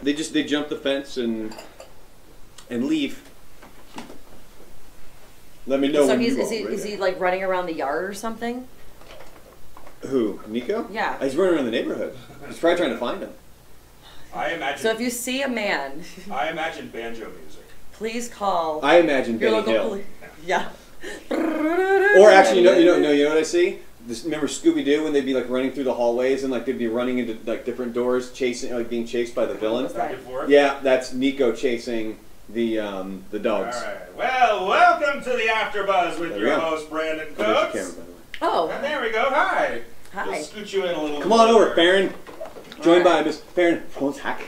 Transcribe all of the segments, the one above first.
They jump the fence and leave. Let me know. So when is he like running around the yard or something? Who? Niko? Yeah. He's running around the neighborhood. He's probably trying to find him. I imagine. So if you see a man, I imagine banjo music. Please call. I imagine your Benny local Hill. Yeah. Or actually, you know what I see? Remember Scooby Doo when they'd be like running through the hallways and like they'd be running into like different doors, chasing, like being chased by the villain. Right. Yeah, that's Niko chasing the dogs. All right. Well, welcome to the AfterBuzz with your host Brandon Coates. Oh. And there we go. Hi. Hi. Just scoot you in a little. Come on over, Farron. Joined by Miss Farron Frontzak.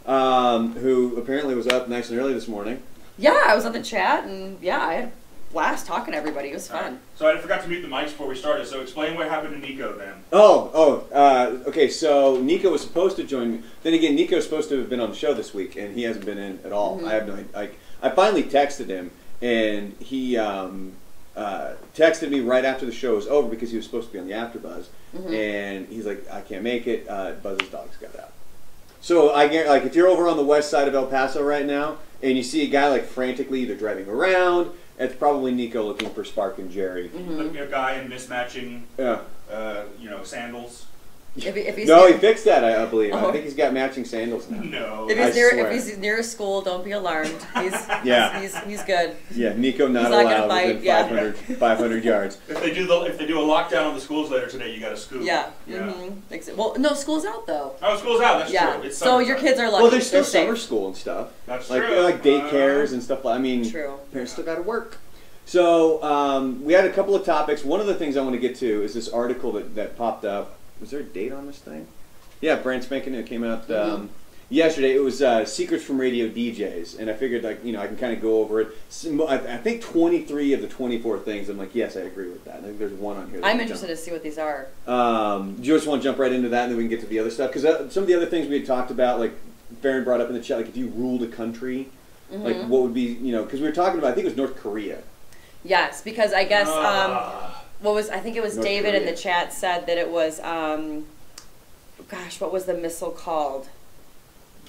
Who apparently was up nice and early this morning. Yeah, I was on the chat and yeah, I had a blast talking to everybody. It was fun. Right. So I forgot to mute the mics before we started. So explain what happened to Niko then. Okay. So Niko was supposed to join me. Then again, Niko's supposed to have been on the show this week, and he hasn't been in at all. I have no idea. I finally texted him, and he texted me right after the show was over because he was supposed to be on the AfterBuzz, and he's like, "I can't make it. Buzz's dogs got out." So I get like if you're over on the west side of El Paso right now, and you see a guy like frantically either driving around. It's probably Niko looking for Spark and Jerry. A guy in mismatching, sandals. If he's he fixed that, I believe. I think he's got matching sandals now. No. If he's near a school, don't be alarmed. He's good. Yeah, Niko not allowed within 500 yards. If they do a lockdown on the schools later today, you got to scoop. Yeah. Well, no, school's out though. Oh, school's out. That's true. It's so your kids are lucky. Well, there's still summer school and stuff. That's true. Like daycares and stuff. I mean, parents still got to work. So we had a couple of topics. One of the things I want to get to is this article that popped up. Was there a date on this thing? Yeah, brand spanking new. It came out yesterday. It was Secrets from Radio DJs, and I figured I can kind of go over it. I think 23 of the 24 things. I'm like, yes, I agree with that. I think there's one on here. I'm interested to see what these are. Do you just want to jump right into that, and then we can get to the other stuff? Because some of the other things we had talked about, like Farron brought up in the chat, like if you ruled a country, like what would be, because we were talking about, I think it was North Korea. Yes, because I guess I think it was North David Korea. in the chat said that it was what was the missile called?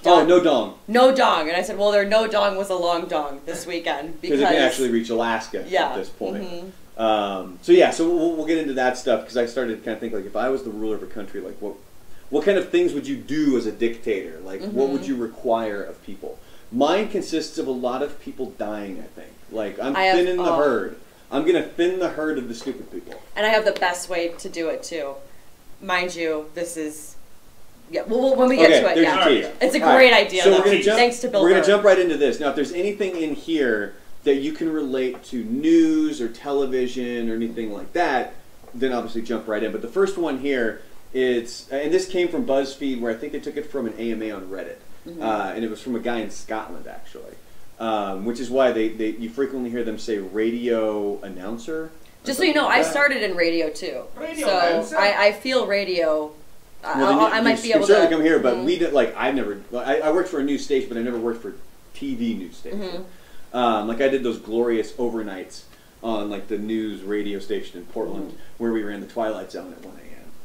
No dong. No dong, and I said, well, their no dong was a long dong this weekend because it can actually reach Alaska at this point. So we'll get into that stuff because I started to kind of think like if I was the ruler of a country, like what kind of things would you do as a dictator? Like what would you require of people? Mine consists of a lot of people dying, I think. Like, I'm thinning the herd. I'm going to thin the herd of the stupid people. And I have the best way to do it, too. Mind you, this is... Yeah, well, when we get to it, it's a great idea. So thanks to Bill Burr. We're going to jump right into this. Now, if there's anything in here that you can relate to news or television or anything like that, then obviously jump right in. But the first one here is... And this came from BuzzFeed, where I think they took it from an AMA on Reddit. And it was from a guy in Scotland, actually, which is why you frequently hear them say radio announcer. Just so you know, I started in radio too, so I feel radio. I might be able to certainly come here, but we did I worked for a news station, but I never worked for TV news station. Like I did those glorious overnights on like the news radio station in Portland, where we ran the Twilight Zone at 1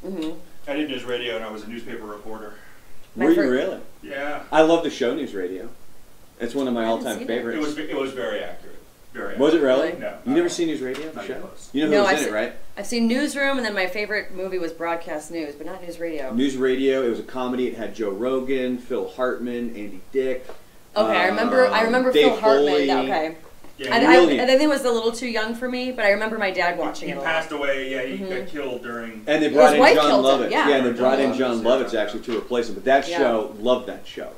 a.m. I did news radio, and I was a newspaper reporter. Were you really? Yeah. I love the show News Radio. It's one of my all-time favorites. It was very accurate. Very accurate. Was it really? No. You never seen News Radio? The show? You know who was in it, right? I've seen Newsroom, and then my favorite movie was Broadcast News, but not News Radio. News Radio. It was a comedy. It had Joe Rogan, Phil Hartman, Andy Dick. Okay, I remember Dave Phil Hartman. Foley. Okay. Yeah, I think it was a little too young for me, but I remember my dad watching it a lot. He passed away, he got killed during... And they brought in John Lovitz. Yeah, and they brought in John Lovitz actually to replace him. But that show, loved that show.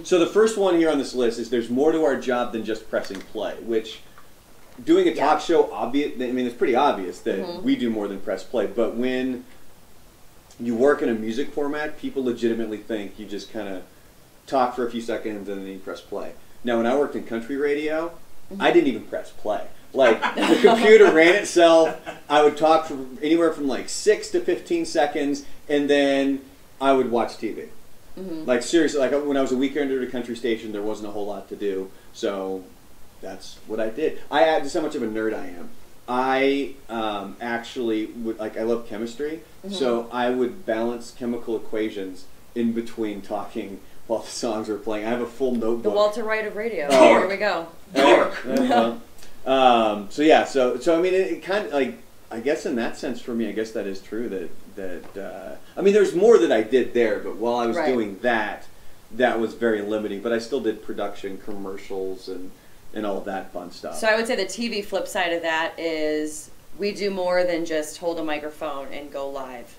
So the first one here on this list is there's more to our job than just pressing play, which doing a talk show, it's pretty obvious that we do more than press play. But when you work in a music format, people legitimately think you just kind of talk for a few seconds and then you press play. Now, when I worked in country radio, I didn't even press play. Like, the computer ran itself. I would talk for anywhere from like 6 to 15 seconds, and then I would watch TV. Like, seriously, like when I was a weekender at a country station, there wasn't a whole lot to do. So that's what I did. Just how much of a nerd I am. I actually would, I love chemistry, so I would balance chemical equations in between talking while the songs are playing. I have a full notebook. The Walter White of radio. Oh. Here we go. So yeah, so I mean, it kind of like, I guess in that sense for me, I guess that is true that I mean, there's more that I did there, but while I was doing that was very limiting. But I still did production, commercials, and all of that fun stuff. So I would say the TV flip side of that is we do more than just hold a microphone and go live.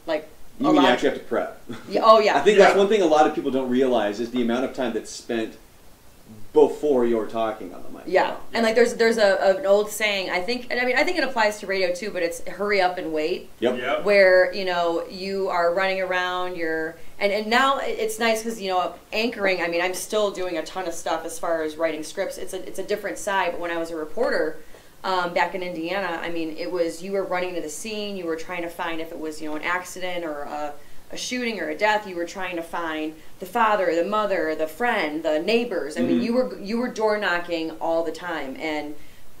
Like, you mean you actually have to prep? Yeah, oh yeah. I think that's one thing a lot of people don't realize is the amount of time that's spent before you're talking on the mic. Yeah, and like there's an old saying, I think it applies to radio too, but it's hurry up and wait. Yep. Where, you know, you are running around, and now it's nice because, you know, anchoring, I mean, I'm still doing a ton of stuff as far as writing scripts. It's a different side, but when I was a reporter back in Indiana, I mean, it was, you were running to the scene, you were trying to find if it was, you know, an accident or a shooting or a death, you were trying to find the father, the mother, the friend, the neighbors. I mean, you were door knocking all the time, and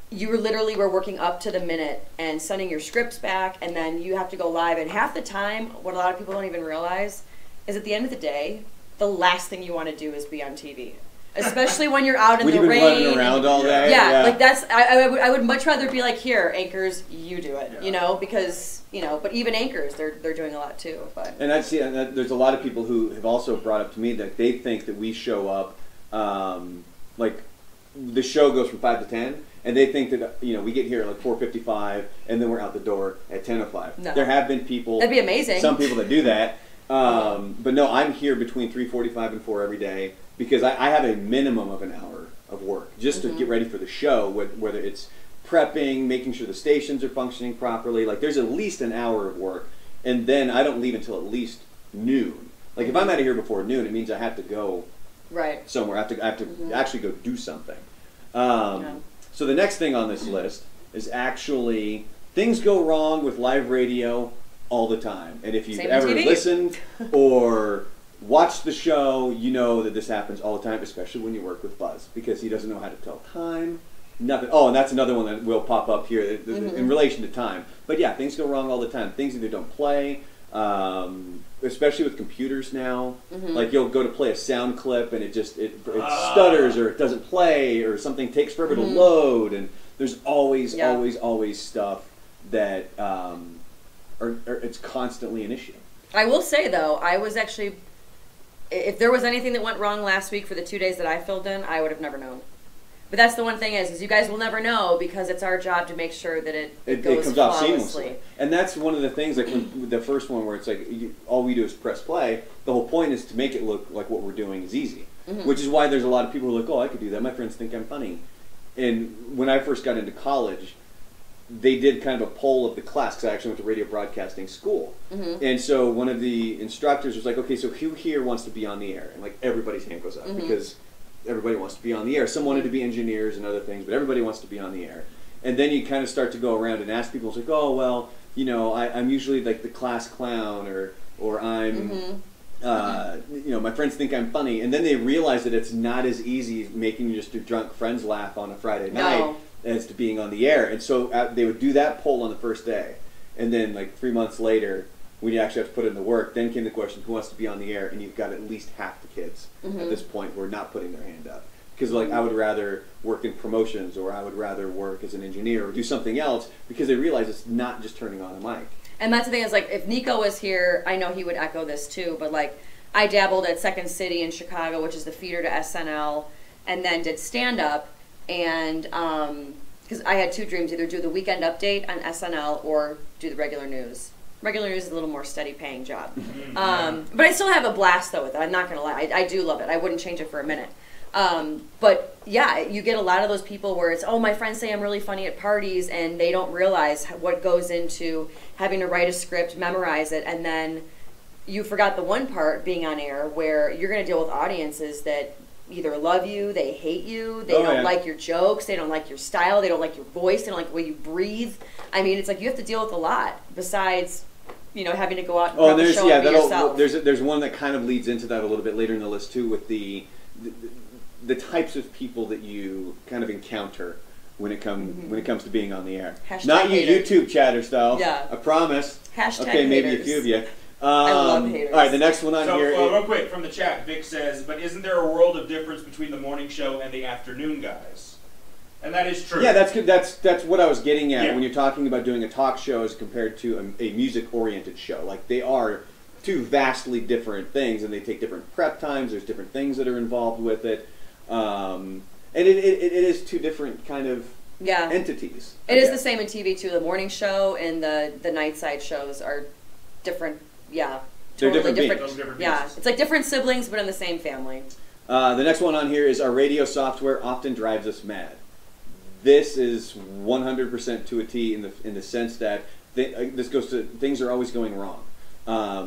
you were working up to the minute and sending your scripts back, and then you have to go live. And half the time, what a lot of people don't even realize is at the end of the day, the last thing you want to do is be on TV. Especially when you're out in the rain. When you've been running around all day. Yeah, like that's, I would much rather be like, here, anchors, you do it, you know, because, you know, but even anchors, they're doing a lot too. But. And I'd see, there's a lot of people who have also brought up to me that they think that we show up, like, the show goes from 5 to 10, and they think that, you know, we get here at like 4:55, and then we're out the door at 10:05. No. There have been people. That'd be amazing. Some people that do that. But no, I'm here between 3:45 and 4 every day. Because I have a minimum of an hour of work just to get ready for the show, whether it's prepping, making sure the stations are functioning properly. Like, there's at least an hour of work, and then I don't leave until at least noon. Like, if I'm out of here before noon, it means I have to go somewhere. I have to actually go do something. So the next thing on this list is actually things go wrong with live radio all the time. And if you've ever listened or watch the show, you know that this happens all the time, especially when you work with Buzz, because he doesn't know how to tell time, nothing. Oh, and that's another one that will pop up here in relation to time. But yeah, things go wrong all the time. Things either don't play, especially with computers now. Like, you'll go to play a sound clip and it stutters, or it doesn't play, or something takes forever to load, and there's always stuff that it's constantly an issue. I will say though, I was actually, if there was anything that went wrong last week for the 2 days that I filled in, I would have never known. But that's the one thing is you guys will never know, because it's our job to make sure that it goes comes off seamlessly. And that's one of the things, like when the first one where it's like all we do is press play. The whole point is to make it look like what we're doing is easy, which is why there's a lot of people who are like, oh, I could do that. My friends think I'm funny. And when I first got into college, they did kind of a poll of the class, because I actually went to radio broadcasting school. And so one of the instructors was like, okay, so who here wants to be on the air? And like everybody's hand goes up, because everybody wants to be on the air. Some wanted to be engineers and other things, but everybody wants to be on the air. And then you kind of start to go around and ask people, it's like, oh, well, you know, I'm usually like the class clown, or I'm, you know, my friends think I'm funny. And then they realize that it's not as easy making just your drunk friends laugh on a Friday night as to being on the air. And so they would do that poll on the first day, and then like 3 months later, when you actually have to put in the work, then came the question, who wants to be on the air? And you've got at least half the kids at this point who are not putting their hand up, because like, I would rather work in promotions, or I would rather work as an engineer, or do something else, because they realize it's not just turning on a mic. And that's the thing is, like, if Niko was here, I know he would echo this too, but like, I dabbled at Second City in Chicago, which is the feeder to SNL, and then did stand-up. And because I had two dreams, either do the weekend update on SNL or do the regular news. Regular news is a little more steady paying job. But I still have a blast though with it. I'm not going to lie. I do love it. I wouldn't change it for a minute. But yeah, you get a lot of those people where it's, oh, my friends say I'm really funny at parties, and they don't realize what goes into having to write a script, memorize it, and then you forgot the one part, being on air, where you're going to deal with audiences that either love you, they hate you, they don't like your jokes, they don't like your style, they don't like your voice, they don't like the way you breathe. I mean, it's like you have to deal with a lot besides, you know, having to go out and prep the show and be yourself. There's one that kind of leads into that a little bit later in the list too, with the types of people that you kind of encounter when it comes to being on the air. Hashtag Not you hater. YouTube chatters though. Yeah. I promise. Hashtag okay, maybe haters. a few of you. I love haters. All right, the next one on So, here. real quick, from the chat, Vic says, but isn't there a world of difference between the morning show and the afternoon guys? And that is true. Yeah, that's good. That's what I was getting at when you're talking about doing a talk show as compared to a music-oriented show. Like, they are two vastly different things, and they take different prep times. There's different things that are involved with it. And it is two different kind of entities. It is the same in TV, too. The morning show and the night side shows are different. Yeah, totally different. Yeah, it's like different siblings, but in the same family. The next one on here is our radio software often drives us mad. This is 100% to a T in the sense that this goes to things are always going wrong.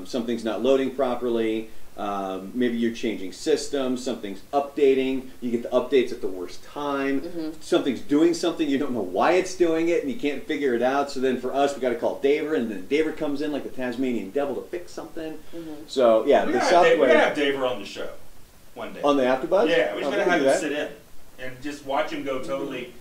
Something's not loading properly. Maybe you're changing systems. Something's updating. You get the updates at the worst time. Something's doing something. You don't know why it's doing it, and you can't figure it out. So then for us, we got to call Daver, and then Daver comes in like the Tasmanian devil to fix something. So yeah, the software. We're gonna have Daver on the show one day. On the AfterBuzz? Yeah, we're just gonna have him sit in and just watch him go totally.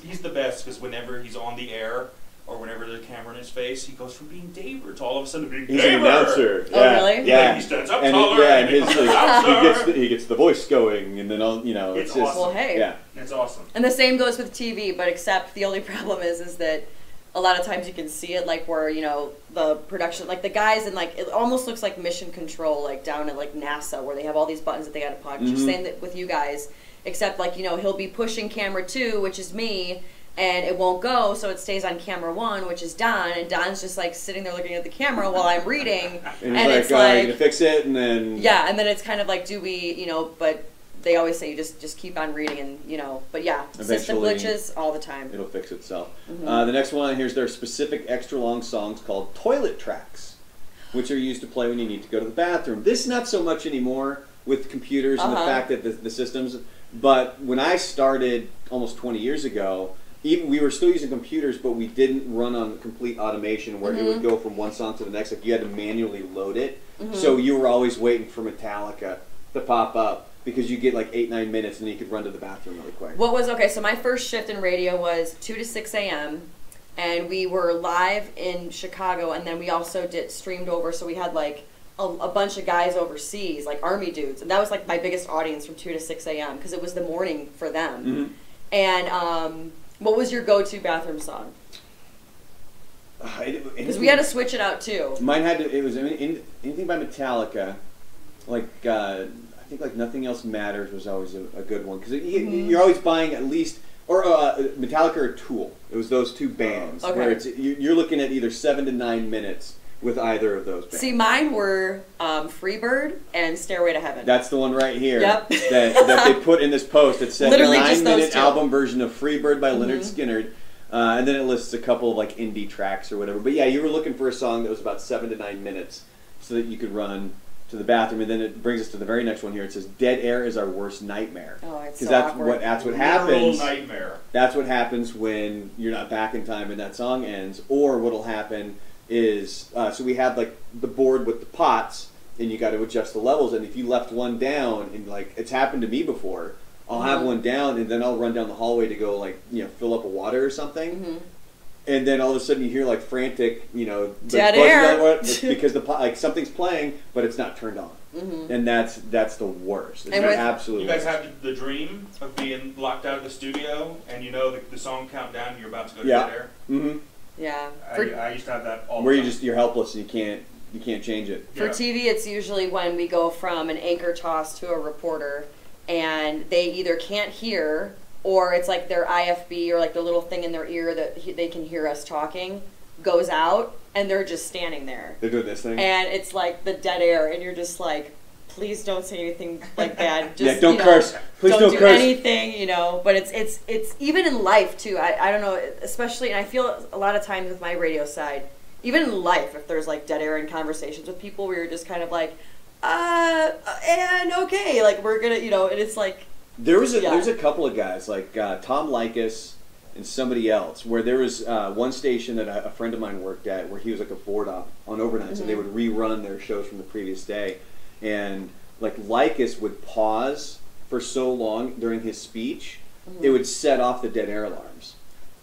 He's the best because whenever he's on the air or whenever there's a camera in his face, he goes from being Daver to all of a sudden being Daver. He's an announcer. Oh, really? Yeah. He stands up taller. And he gets the voice going, and then it's just, awesome. Well, hey, yeah, it's awesome. And the same goes with TV, but except the only problem is that a lot of times you can see it like where the production, like the guys, and like it almost looks like mission control, like down at like NASA, where they have all these buttons that they got to punch. Just saying that with you guys. Except, like, he'll be pushing camera 2, which is me, and it won't go, so it stays on camera 1, which is Don, and Don's just, like, sitting there looking at the camera while I'm reading. and it's like, you're gonna fix it, and then... Yeah, and then it's kind of like, do we, but they always say you just keep on reading, and, but yeah, system glitches all the time. It'll fix itself. The next one on here is there are specific extra long songs called toilet tracks, which are used to play when you need to go to the bathroom. This not so much anymore with computers and the fact that the systems... But when I started almost 20 years ago, we were still using computers, but we didn't run on complete automation where it would go from one song to the next. Like, you had to manually load it. So you were always waiting for Metallica to pop up because you get like 8-9 minutes and then you could run to the bathroom really quick. So my first shift in radio was 2 to 6 a.m. and we were live in Chicago, and then we also streamed over, so we had like a bunch of guys overseas, like Army dudes, and that was like my biggest audience from 2 to 6 a.m. because it was the morning for them. And what was your go-to bathroom song? Because we had to switch it out too. Mine it was anything by Metallica, like I think like Nothing Else Matters was always a good one because you're always buying at least, or Metallica or Tool. It was those two bands where you're looking at either 7 to 9 minutes with either of those bands. See, mine were Freebird and Stairway to Heaven. That's the one right here. Yep. that they put in this post. It said Literally the 9-minute just album version of Freebird by Leonard Skinner. And then it lists a couple of like indie tracks or whatever. But yeah, you were looking for a song that was about 7 to 9 minutes so that you could run to the bathroom. And then it brings us to the very next one here. It says, "Dead air is our worst nightmare." Oh, it's so that's awkward. that's what happens. Nightmare. That's what happens when you're not back in time and that song ends. Or what'll happen is, so we have like the board with the pots, and you got to adjust the levels. And if you left one down, and like it's happened to me before, I'll have one down, and then I'll run down the hallway to go like fill up a water or something, and then all of a sudden you hear like frantic dead air because the pot, like something's playing, but it's not turned on, and that's the worst. It's absolutely. You guys have the dream of being locked out of the studio, and the song countdown, and you're about to go to dead air. Yeah. I used to have that all the where time. you're helpless and you can't change it. For TV, it's usually when we go from an anchor toss to a reporter, and they either can't hear, or it's like their IFB or like the little thing in their ear that they can hear us talking goes out, and they're just standing there. They're doing this thing, and it's like the dead air, and you're just like, please don't say anything like bad. Just, don't curse. Please don't do curse. anything, But it's even in life too. I don't know, especially, and I feel a lot of times with my radio side, even in life, if there's like dead air in conversations with people where you're just kind of like, and okay, like we're gonna, and it's like. There's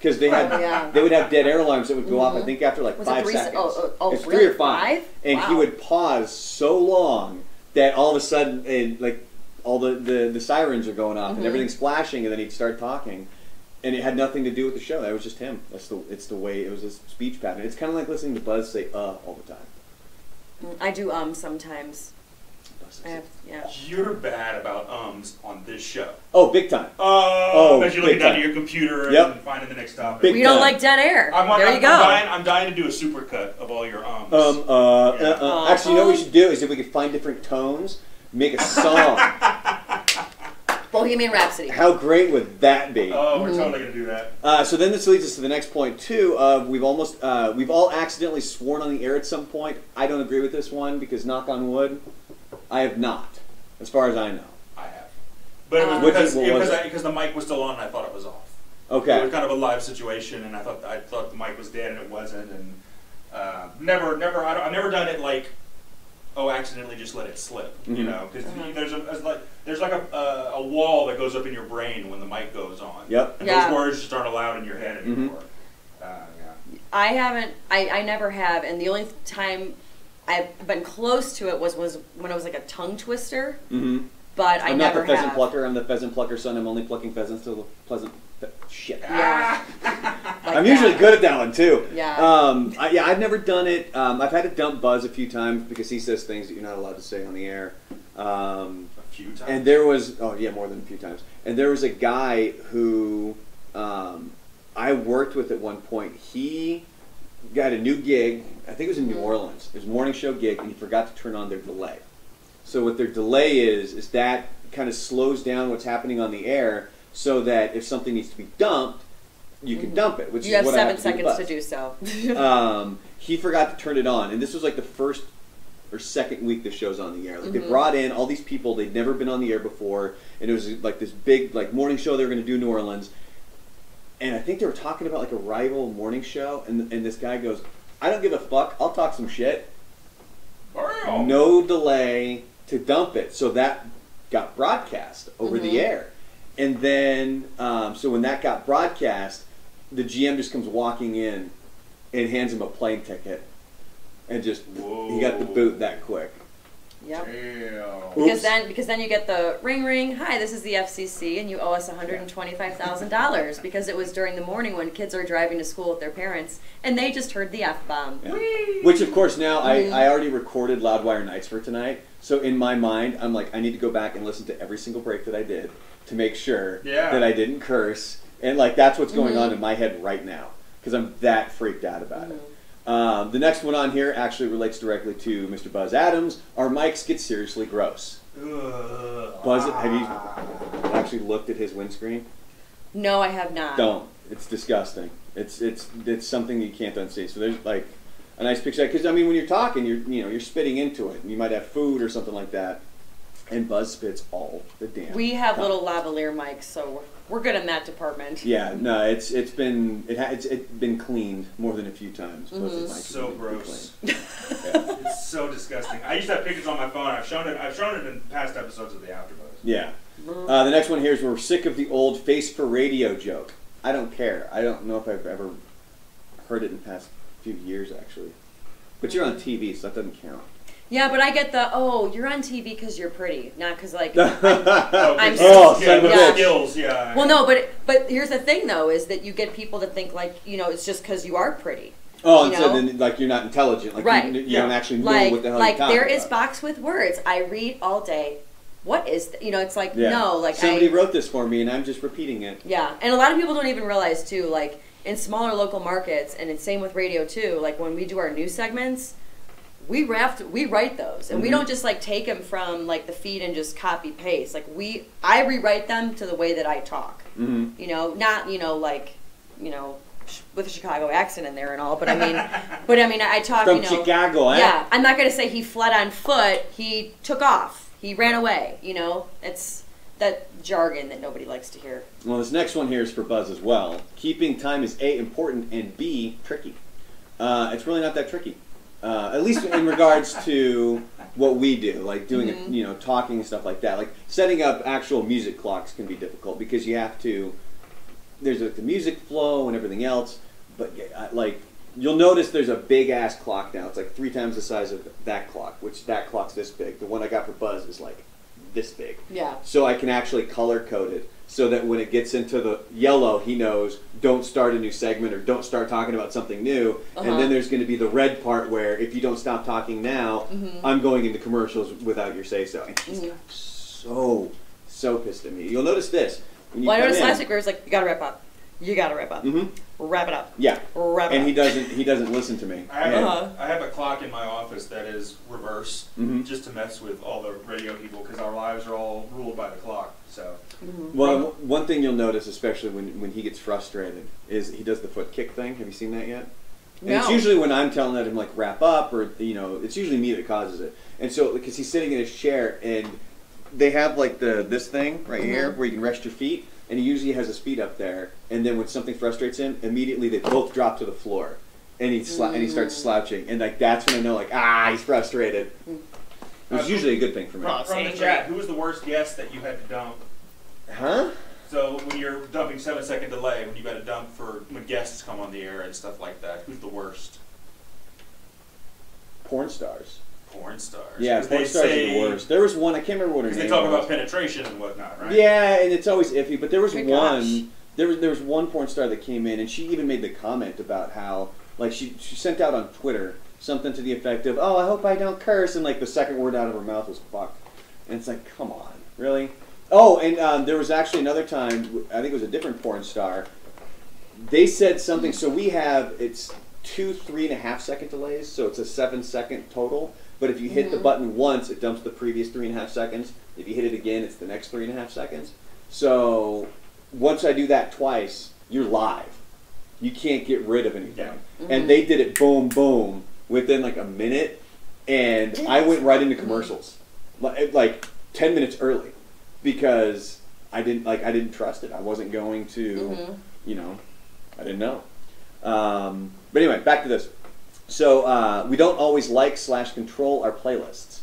because they would have dead air alarms that would go off. I think after like Was 5 it 3 seconds. It's really? 3 or 5, and he Wow. would pause so long that all of a sudden, like all the sirens are going off and everything's flashing, and then he'd start talking. And it had nothing to do with the show. That was just him. It's the way, it was his speech pattern. It's kind of like listening to Buzz say all the time. I do sometimes. Yeah. You're bad about on this show. Oh, big time. Because you're looking big down time. to your computer Yep. and finding the next topic. Big We don't time. like dead air. There you go. I'm dying to do a supercut of all your Actually, you know what we should do is if we could find different tones, make a song. Bohemian Rhapsody. How great would that be? Oh, we're totally going to do that. So then this leads us to the next point too. We've all accidentally sworn on the air at some point. I don't agree with this one because knock on wood, I have not, as far as I know. I have. But it was What because the mic was still on and I thought it was off. Okay. It was kind of a live situation and I thought the mic was dead and it wasn't. And I've never done it like, accidentally just let it slip, you know, because there's like a wall that goes up in your brain when the mic goes on. Yep. And those words just aren't allowed in your head anymore. I never have, and the only time I've been close to it was when it was like a tongue twister. Mm-hmm. But I'm not the pheasant plucker. I'm the pheasant plucker son. I'm only plucking pheasants to the pleasant. Shit. Yeah. Like I'm usually good at that one too. Yeah. I've never done it. I've had to dump Buzz a few times because he says things that you're not allowed to say on the air. A few times. And there was more than a few times. And there was a guy who I worked with at one point. He got a new gig. I think it was in New Orleans. It was a morning show gig, and he forgot to turn on their delay. So what their delay is that kind of slows down what's happening on the air, so that if something needs to be dumped, you can dump it. Which you is have what 7 I have seconds to do so. He forgot to turn it on, and this was like the first or second week the show's on the air. Like they brought in all these people, they'd never been on the air before, and it was like this big like morning show they were going to do in New Orleans. And I think they were talking about like a rival morning show, and this guy goes, "I don't give a fuck. I'll talk some shit." No delay to dump it, so that got broadcast over the air. And then, so when that got broadcast, the GM just comes walking in and hands him a plane ticket, and just he got the boot that quick. Yep. Damn. Because then you get the ring ring. Hi, this is the FCC, and you owe us $125,000 because it was during the morning when kids are driving to school with their parents, and they just heard the F-bomb. Yeah. Which, of course, now I already recorded Loudwire Nights for tonight, so in my mind, I'm like, I need to go back and listen to every single break that I did to make sure that I didn't curse, and like that's what's going on in my head right now because I'm that freaked out about it. The next one on here actually relates directly to Mr. Buzz Adams. Our mics get seriously gross. Buzz, have you actually looked at his windscreen? No, I have not. Don't. It's disgusting. It's something you can't unsee. So there's like a nice picture because I mean when you're talking, you're spitting into it. And you might have food or something like that, and Buzz spits all the damn. We have time. little lavalier mics, so we're good in that department. Yeah, no, it's been cleaned more than a few times. So gross. Yeah. It's so disgusting. I used to have pictures on my phone. I've shown it in past episodes of the AfterBuzz. Yeah. The next one here is we're sick of the old face for radio joke. I don't care. I don't know if I've ever heard it in the past few years actually. But you're on TV, so that doesn't count. Yeah, but I get you're on TV because you're pretty, not because like I'm skills, yeah. Well, no, but here's the thing though, is that you get people to think like it's just because you are pretty. Oh, and so then like you're not intelligent, like right? You don't actually know what the hell like you're talking there is about. box with words. I read all day. What is it's like no, like somebody wrote this for me and I'm just repeating it. Yeah, and a lot of people don't even realize too, like in smaller local markets, and it's same with radio too. Like when we do our news segments. We write those, and we don't just like take them from like the feed and just copy paste. Like I rewrite them to the way that I talk. Not with a Chicago accent in there and all. But I mean, I talk from Chicago. Yeah, I'm not gonna say he fled on foot. He took off. He ran away. It's that jargon that nobody likes to hear. Well, this next one here is for Buzz as well. Keeping time is A, important, and B, tricky. It's really not that tricky. At least in regards to what we do, like doing, talking and stuff like that. Like setting up actual music clocks can be difficult because you have to there's like the music flow and everything else, but like you'll notice there's a big ass clock now. It's like 3 times the size of that clock, which that clock's this big. The one I got for Buzz is like this big. Yeah. So I can actually color code it so that when it gets into the yellow, he knows don't start a new segment or don't start talking about something new. And then there's going to be the red part where if you don't stop talking now, I'm going into commercials without your say so. And he's so pissed at me. You'll notice this. When you I noticed last week where it was like, you gotta wrap up. You gotta wrap up. Wrap it up. Yeah. Wrap it and up. he doesn't listen to me. I have a clock in my office that is reverse, just to mess with all the radio people because our lives are all ruled by the clock. So. Well, one thing you'll notice, especially when he gets frustrated, is he does the foot kick thing. Have you seen that yet? And it's usually when I'm telling him like wrap up, or it's usually me that causes it. And so because he's sitting in his chair and they have like this thing right here where you can rest your feet. And he usually has his feet up there, and then when something frustrates him, immediately they both drop to the floor, and he starts slouching, and like that's when I know like he's frustrated. It's usually a good thing for me. From the chat, who was the worst guest that you had to dump? Huh? So when you're dumping 7-second delay, when you got to dump for when guests come on the air and stuff like that, who's the worst? Porn stars. Porn stars. Yeah, porn stars are the worst. There was one, I can't remember what her name was. Because they talk about penetration and whatnot, right? Yeah, and it's always iffy, but there was one. There was one porn star that came in, and she even made the comment about how, like, she sent out on Twitter something to the effect of, "Oh, I hope I don't curse," and like the second word out of her mouth was "fuck," and it's like, come on, really? Oh, and there was actually another time, I think it was a different porn star. They said something. So we have it's 2 3.5 second delays, so it's a 7-second total. But if you hit the button once, it dumps the previous 3.5 seconds. If you hit it again, it's the next 3.5 seconds. So once I do that twice, you're live. You can't get rid of anything. And they did it boom, boom, within like a minute. And I went right into commercials, like 10 minutes early, because I didn't trust it. I wasn't going to, I didn't know. But anyway, back to this. So we don't always like/control our playlists.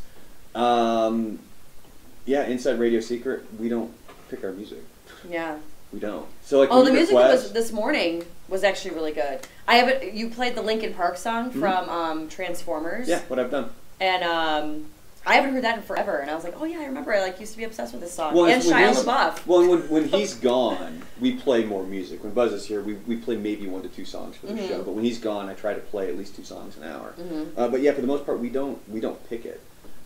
Yeah, inside Radio Secret, we don't pick our music. Yeah. We don't. So like, the music that was this morning was actually really good. I have it. You played the Linkin Park song from Transformers. Yeah, what I've done. And I haven't heard that in forever. And I was like, oh yeah, I remember. I used to be obsessed with this song. Well, and Shia LaBeouf. Well, when he's gone, we play more music. When Buzz is here, we play maybe 1 to 2 songs for the show. But when he's gone, I try to play at least 2 songs an hour. But yeah, for the most part, we don't pick it.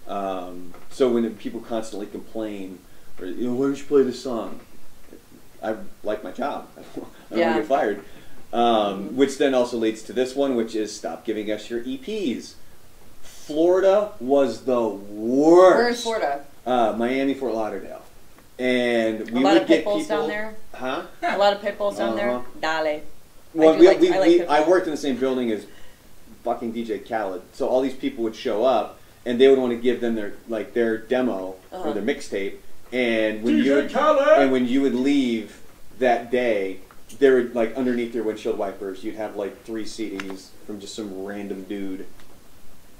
So when people constantly complain, or why don't you play this song? I like my job. I don't want to get fired. Which then also leads to this one, which is stop giving us your EPs. Florida was the worst. Where in Florida? Miami, Fort Lauderdale. And we a lot would of get pit bulls people down there. Huh? A lot of pit bulls down there. Dale. Well, I worked in the same building as fucking DJ Khaled, so all these people would show up, and they would want to give them their demo or their mixtape, and when you would leave that day, there would like underneath your windshield wipers, you'd have like 3 CDs from just some random dude.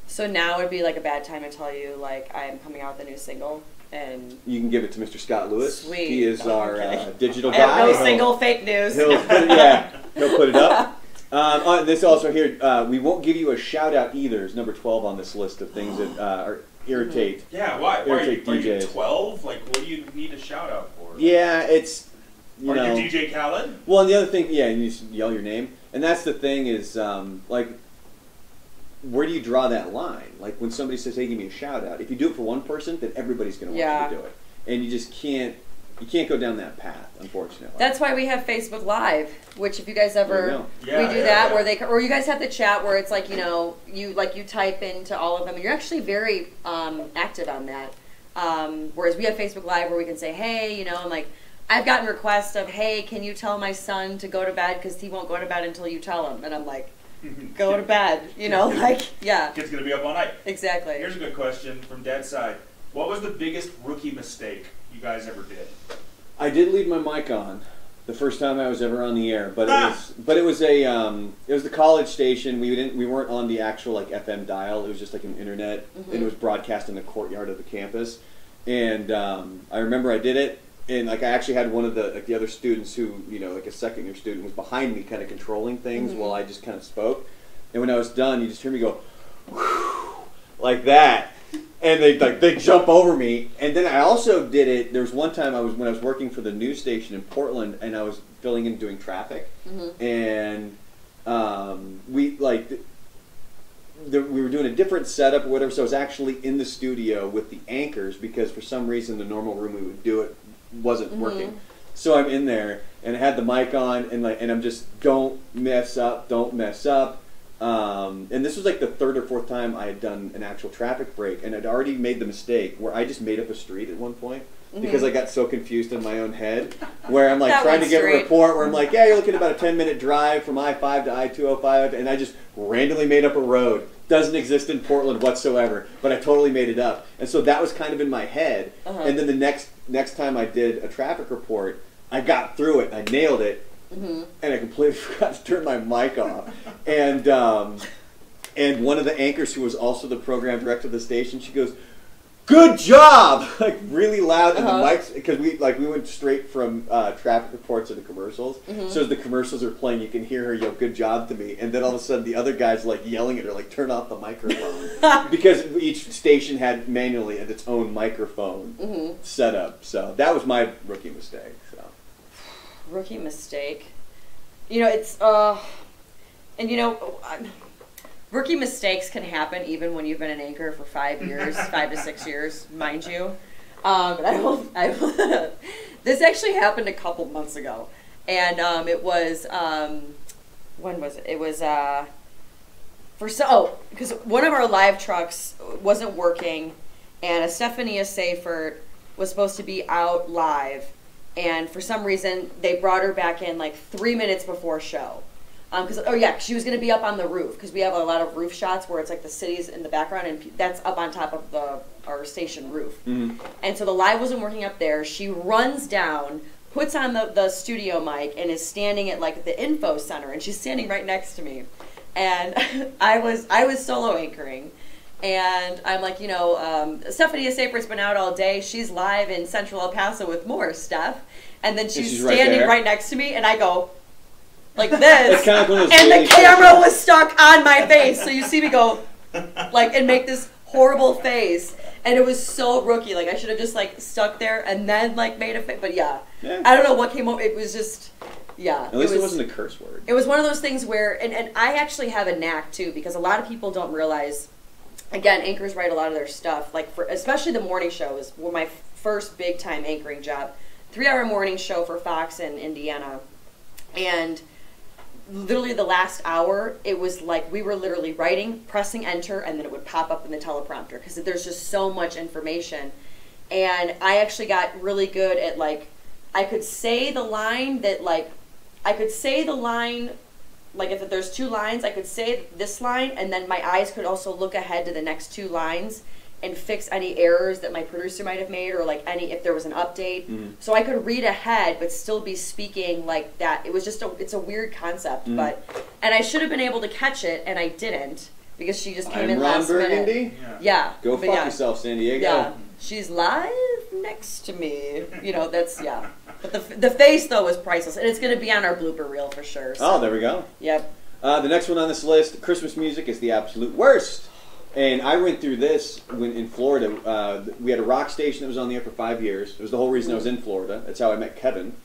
So now would be like a bad time to tell you like I am coming out with a new single, and you can give it to Mr. Scott Lewis. Sweet. He is our digital guy. I have no single fake news. He'll put it up. This also here, we won't give you a shout out either. Is number 12 on this list of things that irritate. Yeah, why? Irritate Are you DJs. 12? Like, what do you need a shout out for? Yeah, it's you DJ Khaled? Well, and the other thing, you just yell your name, and that's the thing is like, where do you draw that line? Like when somebody says, "Hey, give me a shout out." If you do it for one person, then everybody's going to want you to do it, and you just can't. You can't go down that path, unfortunately. That's why we have Facebook Live, which if you guys ever we do where or you guys have the chat where it's like you type into all of them, and you're actually very active on that. Whereas we have Facebook Live where we can say, hey, and like I've gotten requests of, hey, can you tell my son to go to bed because he won't go to bed until you tell him, and I'm like, go to bed, Kid's gonna be up all night. Exactly. Here's a good question from Dad's side. What was the biggest rookie mistake you guys ever did? I did leave my mic on the first time I was ever on the air, but it was the college station. We weren't on the actual like FM dial. It was just like an internet, and it was broadcast in the courtyard of the campus. And I remember I did it, and like I actually had one of the other students who, you know, like a second year student, was behind me kind of controlling things while I just kind of spoke. And when I was done, you just hear me go, whew, like that. And they jump over me. And then I also did it. There was one time when I was working for the news station in Portland, and I was filling in doing traffic. And we were doing a different setup or whatever, so I was actually in the studio with the anchors because for some reason the normal room we would do it wasn't working. So I'm in there and I had the mic on and I'm just, don't mess up. And this was like the third or fourth time I had done an actual traffic break, and I'd already made the mistake where I just made up a street at one point. Because I got so confused in my own head, where I'm like trying to give a report where I'm like, yeah, you're looking at about a 10-minute drive from I-5 to I-205, and I just randomly made up a road. Doesn't exist in Portland whatsoever, but I totally made it up. And so that was kind of in my head. And then the next time I did a traffic report, I got through it, I nailed it, and I completely forgot to turn my mic off. And one of the anchors, who was also the program director of the station, she goes, "Good job!" Like really loud in the mics, because we went straight from traffic reports into commercials. So as the commercials are playing, you can hear her yell "Good job" to me, and then all of a sudden the other guy's like yelling at her, like "Turn off the microphone," because each station had manually its own microphone set up. So that was my rookie mistake. So rookie mistake, you know, it's and you know. Rookie mistakes can happen even when you've been an anchor for 5 years, 5 to 6 years, mind you. This actually happened a couple months ago, and it was when was it? It was because one of our live trucks wasn't working, and Stephania Seifert was supposed to be out live, and for some reason they brought her back in like 3 minutes before show. She was going to be up on the roof, because we have a lot of roof shots where it's like the city's in the background, and that's up on top of our station roof. And so the live wasn't working up there. She runs down, puts on the studio mic, and is standing at like the info center, and she's standing right next to me. And I was solo anchoring, and I'm like, you know, Stephania Saper's been out all day. She's live in Central El Paso with more stuff. And then she's standing right next to me, and I go like this, kind of and the camera was stuck on my face, so you see me go like and make this horrible face, and it was so rookie. Like I should have just like stuck there and then like made a face, but yeah, I don't know what came over. It was just at least it wasn't a curse word. It was one of those things where, and I actually have a knack too, because a lot of people don't realize, again, anchors write a lot of their stuff, like for especially the morning shows were my first big time anchoring job, 3-hour morning show for Fox in Indiana, and literally the last hour, it was like we were literally writing, pressing enter, and then it would pop up in the teleprompter, because there's just so much information. And I actually got really good at, like, I could say the line like if there's 2 lines, I could say this line, and then my eyes could also look ahead to the next 2 lines and fix any errors that my producer might have made, or like if there was an update. So I could read ahead but still be speaking like that. It was just it's a weird concept, but I should have been able to catch it, and I didn't, because she just came in last minute. Yeah. Go fuck yourself, San Diego. Yeah. She's live next to me. You know, that's But the face though was priceless, and it's going to be on our blooper reel for sure. So. Oh, there we go. Yep. The next one on this list, Christmas music is the absolute worst. And I went through this when in Florida. We had a rock station that was on the air for 5 years. It was the whole reason I was in Florida. That's how I met Kevin.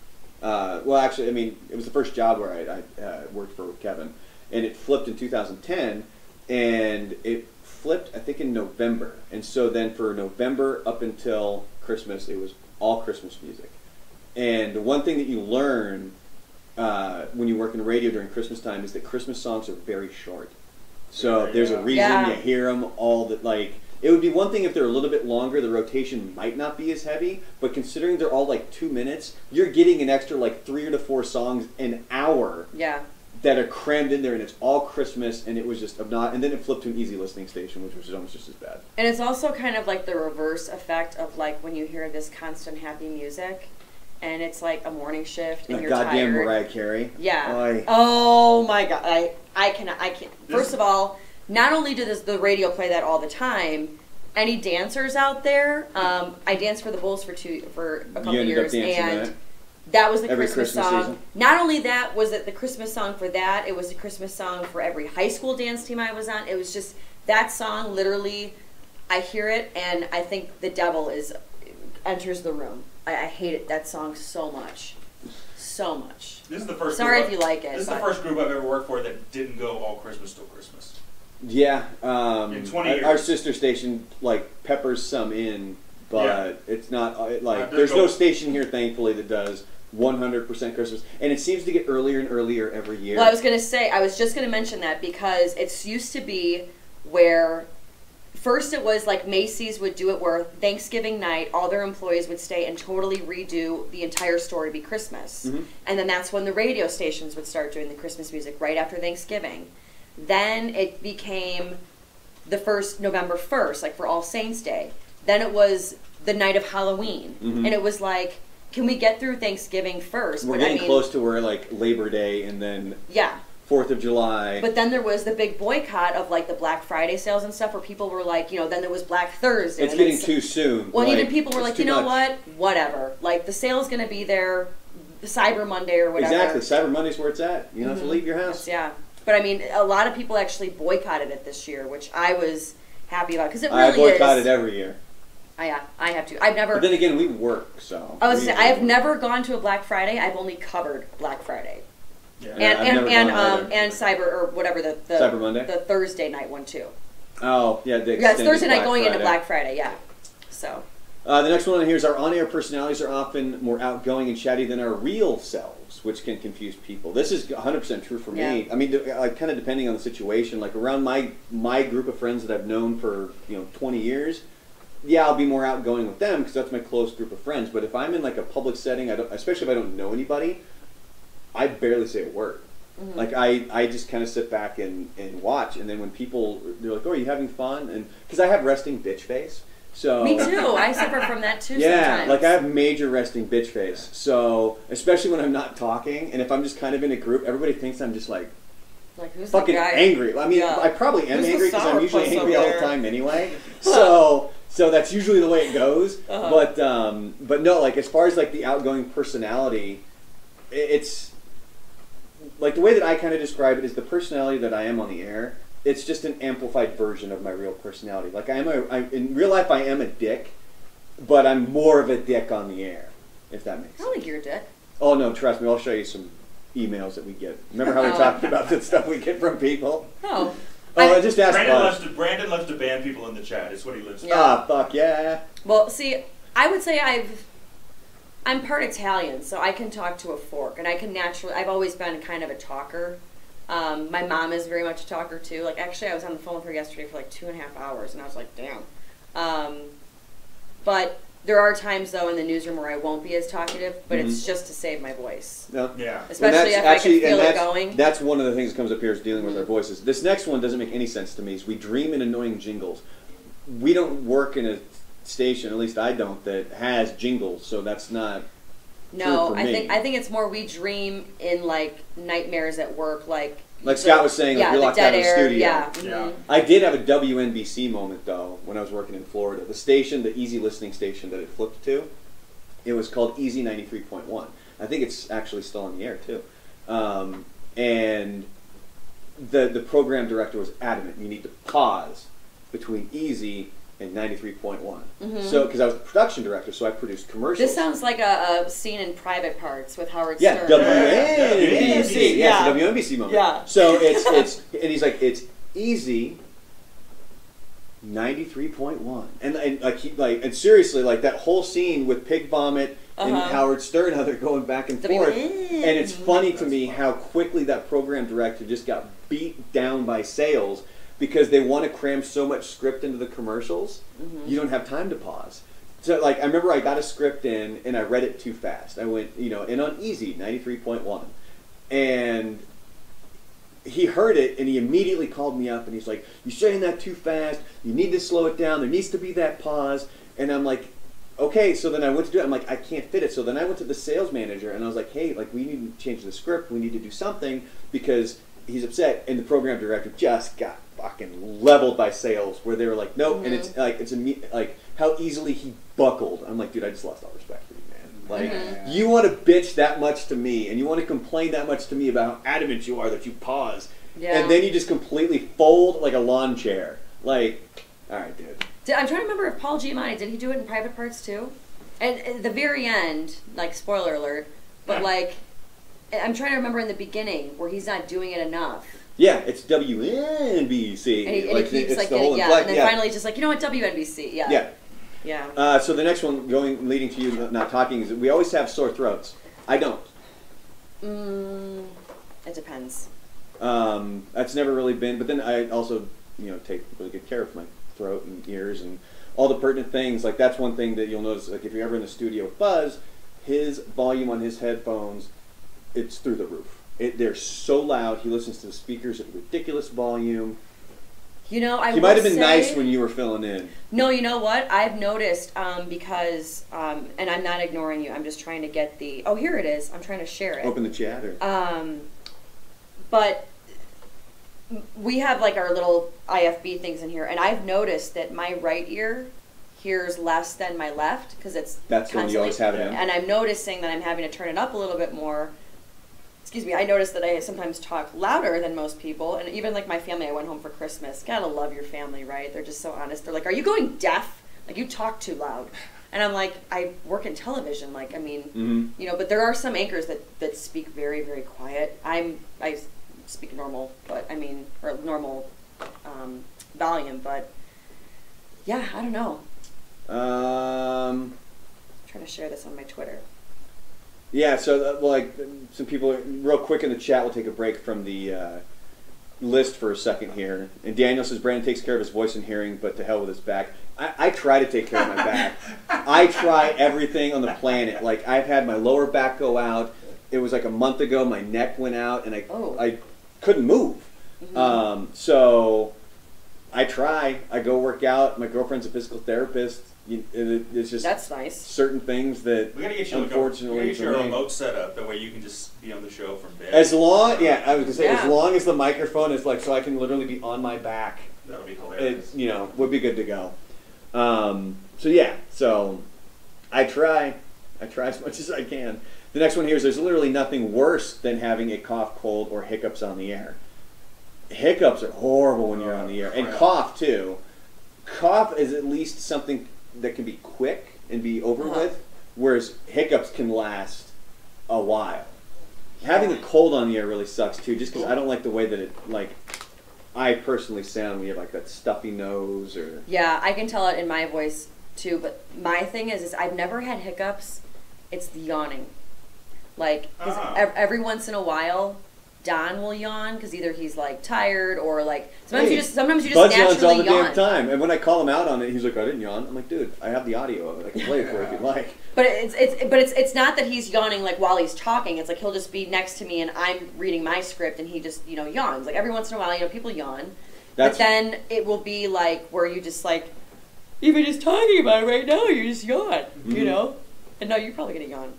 Well, actually, I mean, it was the first job where I worked for Kevin. And it flipped in 2010. And it flipped, I think, in November. And so then for November up until Christmas, it was all Christmas music. And the one thing that you learn when you work in radio during Christmas time is that Christmas songs are very short. So there's a reason you hear them all that, like, it would be one thing if they're a little bit longer, the rotation might not be as heavy, but considering they're all like 2 minutes, you're getting an extra like 3 to 4 songs an hour that are crammed in there, and it's all Christmas, and it was just not, and then it flipped to an easy listening station, which was almost just as bad. And it's also kind of like the reverse effect of like when you hear this constant happy music, and it's like a morning shift, and you're goddamn tired. Mariah Carey. Yeah. Oy. Oh my God. I can't. First of all, not only does the radio play that all the time, any dancers out there, I danced for the Bulls for a couple years, and that was the Christmas song. Season. Not only that was it the Christmas song for that, it was the Christmas song for every high school dance team I was on. It was just that song. Literally, I hear it and I think the devil enters the room. I hate it. That song so much, so much. This is the first. Sorry if you like it. This is the first group I've ever worked for that didn't go all Christmas till Christmas. Yeah, in 20 years. Our sister station like peppers some in, but it's not like there's no station here, thankfully, that does 100% Christmas, and it seems to get earlier and earlier every year. Well, I was just gonna mention that because it's used to be where first it was like Macy's would do it where Thanksgiving night all their employees would stay and totally redo the entire story be Christmas. And then that's when the radio stations would start doing the Christmas music right after Thanksgiving. Then it became the first November 1st, like for All Saints Day. Then it was the night of Halloween. And it was like, can we get through Thanksgiving first? We're getting close to where like Labor Day and then 4th of July. But then there was the big boycott of like the Black Friday sales and stuff where people were like, you know, then there was Black Thursday. It's getting too soon. Well, even people were like, you know what? Whatever. Like the sale's going to be there Cyber Monday or whatever. Exactly. Cyber Monday's where it's at. You don't have to leave your house. Yeah. But I mean, a lot of people actually boycotted it this year, which I was happy about because it really is. I boycott it every year. Yeah, I have to. I've never. But then again, we work, so. I was saying, I have never gone to a Black Friday. I've only covered Black Friday. Yeah. And Cyber or whatever the Cyber Monday, the Thursday night one too. Oh yeah, it's Thursday night going into Black Friday. Yeah, so. The next one on here is our on-air personalities are often more outgoing and chatty than our real selves, which can confuse people. This is 100% true for me. I mean, kind of depending on the situation. Like around my group of friends that I've known for 20 years. Yeah, I'll be more outgoing with them because that's my close group of friends. But if I'm in like a public setting, especially if I don't know anybody, I barely say a word. Like I just kind of sit back and watch. And then when people they're like, "Oh, are you having fun?" And because I have resting bitch face, so me too. I suffer from that too. Yeah, sometimes. like I have major resting bitch face. So especially when I'm not talking, and if I'm just kind of in a group, everybody thinks I'm just like who's fucking the guy? Angry. I mean, I probably am angry because I'm usually angry all the time anyway. So that's usually the way it goes. But no, like as far as like the outgoing personality, it's like the way that I kind of describe it is the personality that I am on the air. It's just an amplified version of my real personality. Like in real life I am a dick, but I'm more of a dick on the air, if that makes sense. I don't think you're a dick. Oh no, trust me, I'll show you some emails that we get. Remember how we talked about the stuff we get from people? No. Oh, I just asked Brandon loves to ban people in the chat. It's what he lives for. Ah, fuck yeah. Well, see, I would say I'm part Italian, so I can talk to a fork, and I can naturally. I've always been kind of a talker. My mom is very much a talker too. Like actually, I was on the phone with her yesterday for like 2.5 hours, and I was like, damn. But there are times though in the newsroom where I won't be as talkative, but it's just to save my voice. No. Yeah. Especially if I can feel it going. That's one of the things that comes up here is dealing with our voices. This next one doesn't make any sense to me. Is we dream in annoying jingles. We don't work in a station, at least I don't, that has jingles, so that's not. No, I think it's more we dream in like nightmares at work, like Scott was saying, like, you're locked out of the studio. Yeah. I did have a WNBC moment though when I was working in Florida. The station, the easy listening station that it flipped to, it was called Easy 93.1. I think it's actually still on the air too. And the program director was adamant. You need to pause between Easy and 93.1. So, because I was the production director, so I produced commercials. This sounds like a scene in Private Parts with Howard Stern. WNBC. Yeah, it's a WNBC moment. Yeah. So it's and he's like, it's Easy 93.1, and seriously, like that whole scene with pig vomit and Howard Stern, how they're going back and forth, and it's funny to me how quickly that program director just got beat down by sales. Because they want to cram so much script into the commercials, you don't have time to pause. So, like, I remember I got a script in, and I read it too fast. I went, in on Easy, 93.1. And he heard it, and he immediately called me up, and he's like, you're saying that too fast. You need to slow it down. There needs to be that pause. And I'm like, okay. So then I went to do it. I'm like, I can't fit it. So then I went to the sales manager, and I was like, hey, like, we need to change the script. We need to do something, because he's upset, and the program director just got fucking leveled by sales, where they were like, nope, and it's like how easily he buckled. I'm like, dude, I just lost all respect for you, man. Like, you want to bitch that much to me, and you want to complain that much to me about how adamant you are that you pause, and then you just completely fold like a lawn chair. Like, all right, dude. I'm trying to remember if Paul Giamatti, did he do it in Private Parts too? And at the very end, like, spoiler alert, but like, I'm trying to remember in the beginning where he's not doing it enough. Yeah, it's WNBC. And he like, keeps it's like the whole getting, and then finally he's just like, you know what, WNBC, Yeah. So the next one, leading to you not talking, is that we always have sore throats. I don't. It depends. That's never really been, but then I also, take really good care of my throat and ears and all the pertinent things. Like, that's one thing that you'll notice, like, if you're ever in the studio with Buzz, his volume on his headphones, it's through the roof. They're so loud. He listens to the speakers at a ridiculous volume. He might have been nice when you were filling in. No, you know what? I've noticed because, and I'm not ignoring you. I'm just trying to get the. Oh, here it is. I'm trying to share it. Open the chat, or. But we have like our little IFB things in here, and I've noticed that my right ear hears less than my left because that's when you always have it in. And I'm noticing that I'm having to turn it up a little bit more. Excuse me, I noticed that I sometimes talk louder than most people, and even like my family, I went home for Christmas. Gotta love your family, right? They're just so honest. They're like, are you going deaf? Like, you talk too loud. And I'm like, I work in television, like, I mean, but there are some anchors that speak very, very quiet. I speak normal, but I mean, or normal volume, but yeah, I don't know. I'm trying to share this on my Twitter. Yeah, so like some people, real quick in the chat, will take a break from the list for a second here. And Daniel says Brandon takes care of his voice and hearing, but to hell with his back. I try to take care of my back. I try everything on the planet. Like, I've had my lower back go out. It was like a month ago. My neck went out, and I couldn't move. So I try. I go work out. My girlfriend's a physical therapist. It's just that's nice. Certain things that we gotta get you unfortunately a remote setup. That way you can just be on the show from bed. As long, I was gonna say, as long as the microphone is like, so I can literally be on my back. That would be hilarious. Would be good to go. So I try as much as I can. The next one here is there's literally nothing worse than having a cough, cold, or hiccups on the air. Hiccups are horrible when you're on the air, and cough too. Cough is at least something that can be quick and be over with, whereas hiccups can last a while. Having a cold on the air really sucks too, just because I don't like the way that I personally sound when you have like that stuffy nose or. Yeah, I can tell it in my voice too, but my thing is I've never had hiccups. It's the yawning. Like, because every once in a while, Don will yawn because either he's like tired or like sometimes you just Buzz naturally yawns all the yawn. damn time, and when I call him out on it, he's like, "I didn't yawn." I'm like, "Dude, I have the audio of it. I can play it for you if you'd like." But it's not that he's yawning like while he's talking. It's like he'll just be next to me and I'm reading my script and he just yawns. Like every once in a while, people yawn. But then it will be like where you just like even just talking about it right now, you just yawn. And no, you're probably gonna yawn.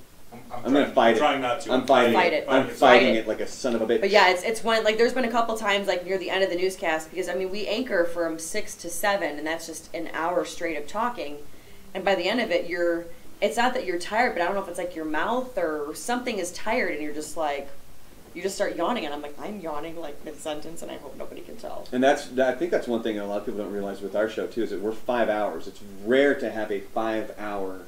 I'm gonna fight it. Trying not to. I'm fighting it. I'm fighting it like a son of a bitch. But yeah, it's when like there's been a couple times like near the end of the newscast because I mean we anchor from 6 to 7 and that's just an hour straight of talking, and by the end of it it's not that you're tired, but I don't know if it's like your mouth or something is tired and you're just like you just start yawning and I'm like I'm yawning like mid sentence and I hope nobody can tell. And I think that's one thing a lot of people don't realize with our show too is that we're 5 hours. It's rare to have a 5-hour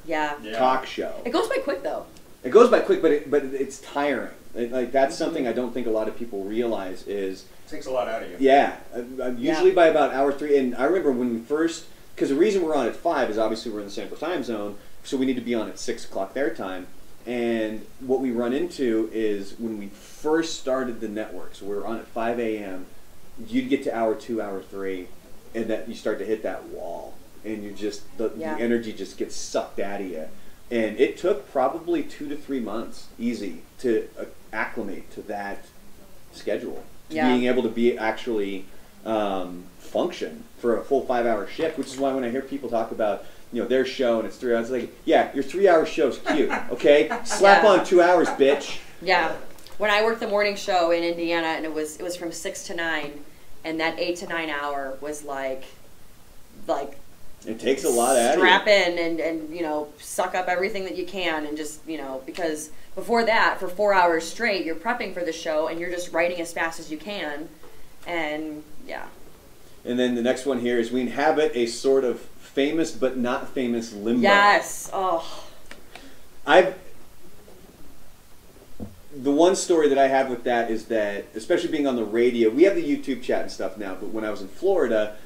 talk show. It goes by quick though. It goes by quick, but it's tiring. That's something I don't think a lot of people realize is... It takes a lot out of you. Yeah. Usually by about hour 3. And I remember when we first... Because the reason we're on at 5 is obviously we're in the Central Time Zone, so we need to be on at 6 o'clock their time. And what we run into is when we first started the network, so we were on at 5 a.m., you'd get to hour 2, hour 3, and that you start to hit that wall. And you just... The energy just gets sucked out of you. And it took probably 2 to 3 months, easy, to acclimate to that schedule. To being able to be actually function for a full 5-hour shift, which is why when I hear people talk about their show and it's 3 hours, it's like, yeah, your 3-hour show's cute, okay? Slap on 2 hours, bitch. Yeah. when I worked the morning show in Indiana, and it was from 6 to 9, and that 8 to 9 hour was like it takes a lot out of you. Strap in and you know, suck up everything that you can, and just, you know, because before that, for 4 hours straight, you're prepping for the show and you're just writing as fast as you can, and yeah. And then the next one here is we inhabit a sort of famous but not famous limbo. Yes. Oh. The one story that I have with that is that, especially being on the radio, we have the YouTube chat and stuff now, but when I was in Florida,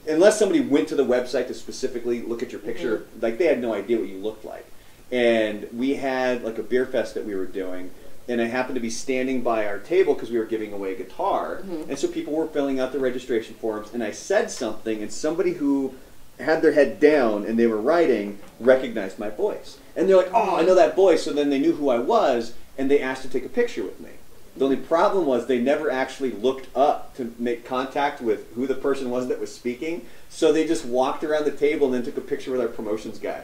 unless somebody went to the website to specifically look at your picture, like they had no idea what you looked like. And we had like a beer fest that we were doing, and I happened to be standing by our table because we were giving away a guitar, and so people were filling out the registration forms, and I said something, and somebody who had their head down and they were writing recognized my voice. And they're like, oh, I know that voice, so then they knew who I was, and they asked to take a picture with me. The only problem was they never actually looked up to make contact with who the person was that was speaking, so they just walked around the table and then took a picture with our promotions guy.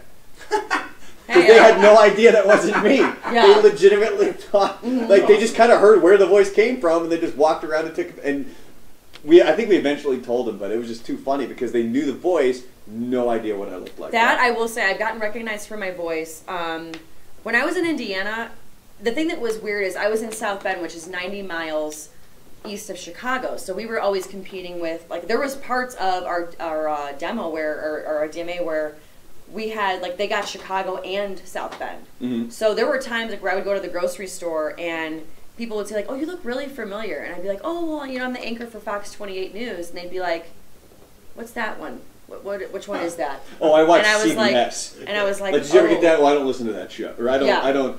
Because they had no idea that wasn't me. They legitimately thought, like, they just kind of heard where the voice came from, and they just walked around and took, and I think we eventually told them, but it was just too funny because they knew the voice, no idea what I looked like. That, I will say, I've gotten recognized for my voice. When I was in Indiana, the thing that was weird is I was in South Bend, which is 90 miles east of Chicago. So we were always competing with, like, there was parts of our demo or our DMA where we had, like, they got Chicago and South Bend. So there were times, like, where I would go to the grocery store and people would say, like, oh, you look really familiar. And I'd be like, oh, well, you know, I'm the anchor for Fox 28 News. And they'd be like, what's that one? Which one is that? Oh, I watched CBS. And I was like, did you ever get that? Well, I don't listen to that show. Or I'm an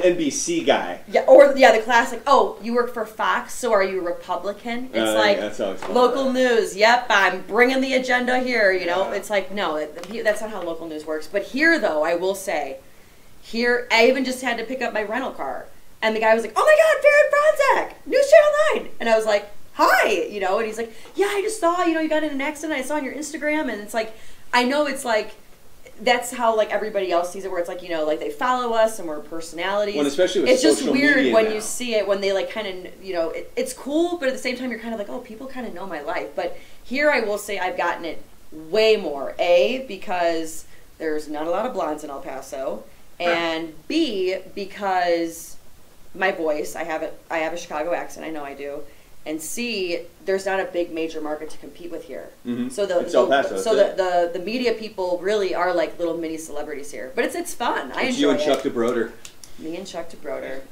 NBC guy. Yeah, or the classic. Oh, you work for Fox, so are you a Republican? It's like local news. Yep, I'm bringing the agenda here. You know, it's like no, that's not how local news works. But here, though, I will say, here I even just had to pick up my rental car, and the guy was like, "Oh my God, Farron Bronzak, News Channel 9," and I was like, "Hi," you know, and he's like, "Yeah, I just saw, you know, you got in an accident. I saw on your Instagram," and it's like, I know it's like. That's how, like, everybody else sees it, where it's like, you know, like, they follow us and we're personalities. Well, especially with it's just weird when now. you see it, when they, like, kind of, you know, it's cool, but at the same time, you're kind of like, oh, people kind of know my life. But here I will say I've gotten it way more. A, because there's not a lot of blondes in El Paso, and B, because my voice, I have a Chicago accent, I know I do. And C, there's not a big major market to compete with here. So the media people really are like little mini celebrities here. But it's fun. I enjoy it. You and Chuck DeBroder. Me and Chuck DeBroder.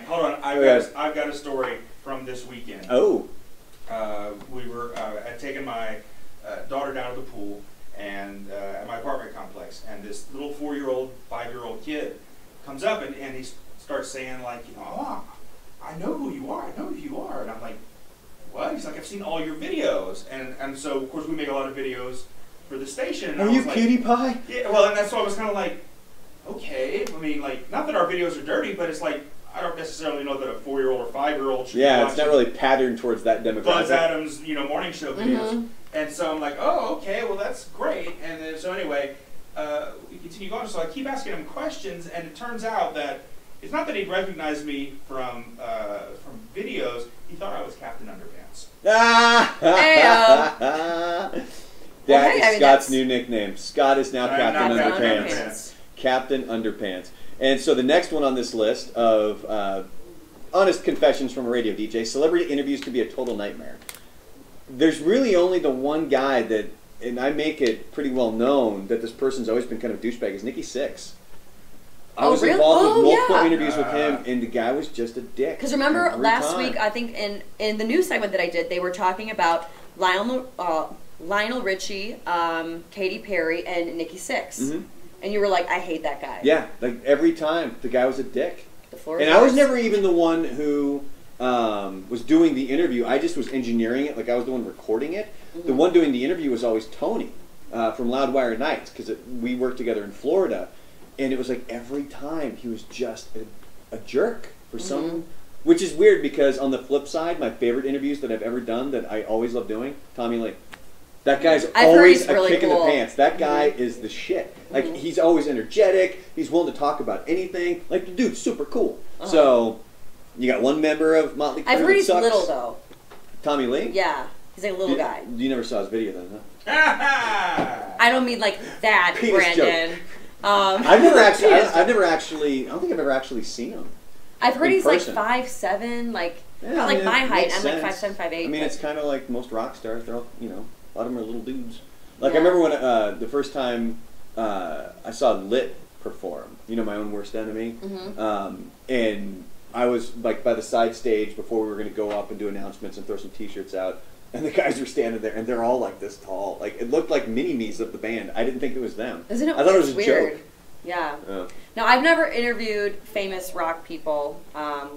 Hold on. I've got a story from this weekend. Oh. We were I'd taken my daughter down to the pool and at my apartment complex, and this little 4-year-old, 5-year-old kid comes up and he starts saying, like, you know, oh, I know who you are. I know who you are. And I'm like, what? He's like, I've seen all your videos. And so, of course, we make a lot of videos for the station. Are you PewDiePie? Yeah, well, and that's why I was kind of like, okay. I mean, like, not that our videos are dirty, but it's like, I don't necessarily know that a 4-year-old or 5-year-old should be watching. It's not really patterned towards that demographic. Buzz Adams, you know, morning show videos. And so I'm like, oh, okay, well, that's great. And then, so anyway, we continue going. So I keep asking him questions, and it turns out that it's not that he recognized me from videos. He thought I was Captain Underpants. That is Scott's new nickname. Scott is now Captain Underpants. Captain Underpants. And so the next one on this list of honest confessions from a radio DJ, celebrity interviews can be a total nightmare. There's really only the one guy that, and I make it pretty well known that this person's always been kind of a douchebag, is Nikki Sixx. I was involved with multiple interviews with him, and the guy was just a dick. Because remember last week, I think in the news segment that I did, they were talking about Lionel Richie, Katy Perry, and Nikki Sixx. And you were like, I hate that guy. Yeah, like every time, the guy was a dick. And I was never even the one who was doing the interview. I just was engineering it, like I was the one recording it. The one doing the interview was always Tony from Loudwire Nights, because we worked together in Florida. And it was like every time he was just a jerk for some, which is weird because on the flip side, my favorite interviews that I've ever done that I always love doing, Tommy Lee. That guy's I've heard always he's a really kick in the cool. pants. That guy is the shit. Like, he's always energetic. He's willing to talk about anything. Like, the dude's super cool. So, you got one member of Motley Crue I've heard he's sucks. little, though. Tommy Lee? Yeah. He's like a little guy. You never saw his video then, huh? I don't mean like that, Penis Brandon. I've never actually, I don't think I've ever actually seen him. I've heard he's person. like 5'7", like, Yeah, not like my height. makes I'm like sense. 5'7", 5'8". I mean, it's kind of like most rock stars. They're all, you know, a lot of them are little dudes. Like, Yeah. I remember when the first time I saw Lit perform, you know, My Own Worst Enemy, and I was like by the side stage before we were going to go up and do announcements and throw some T-shirts out, and the guys were standing there, and they're all like this tall. Like, it looked like mini-me's of the band. I didn't think it was them. Isn't it? I thought it was a weird. joke. Yeah. Oh. No, I've never interviewed famous rock people,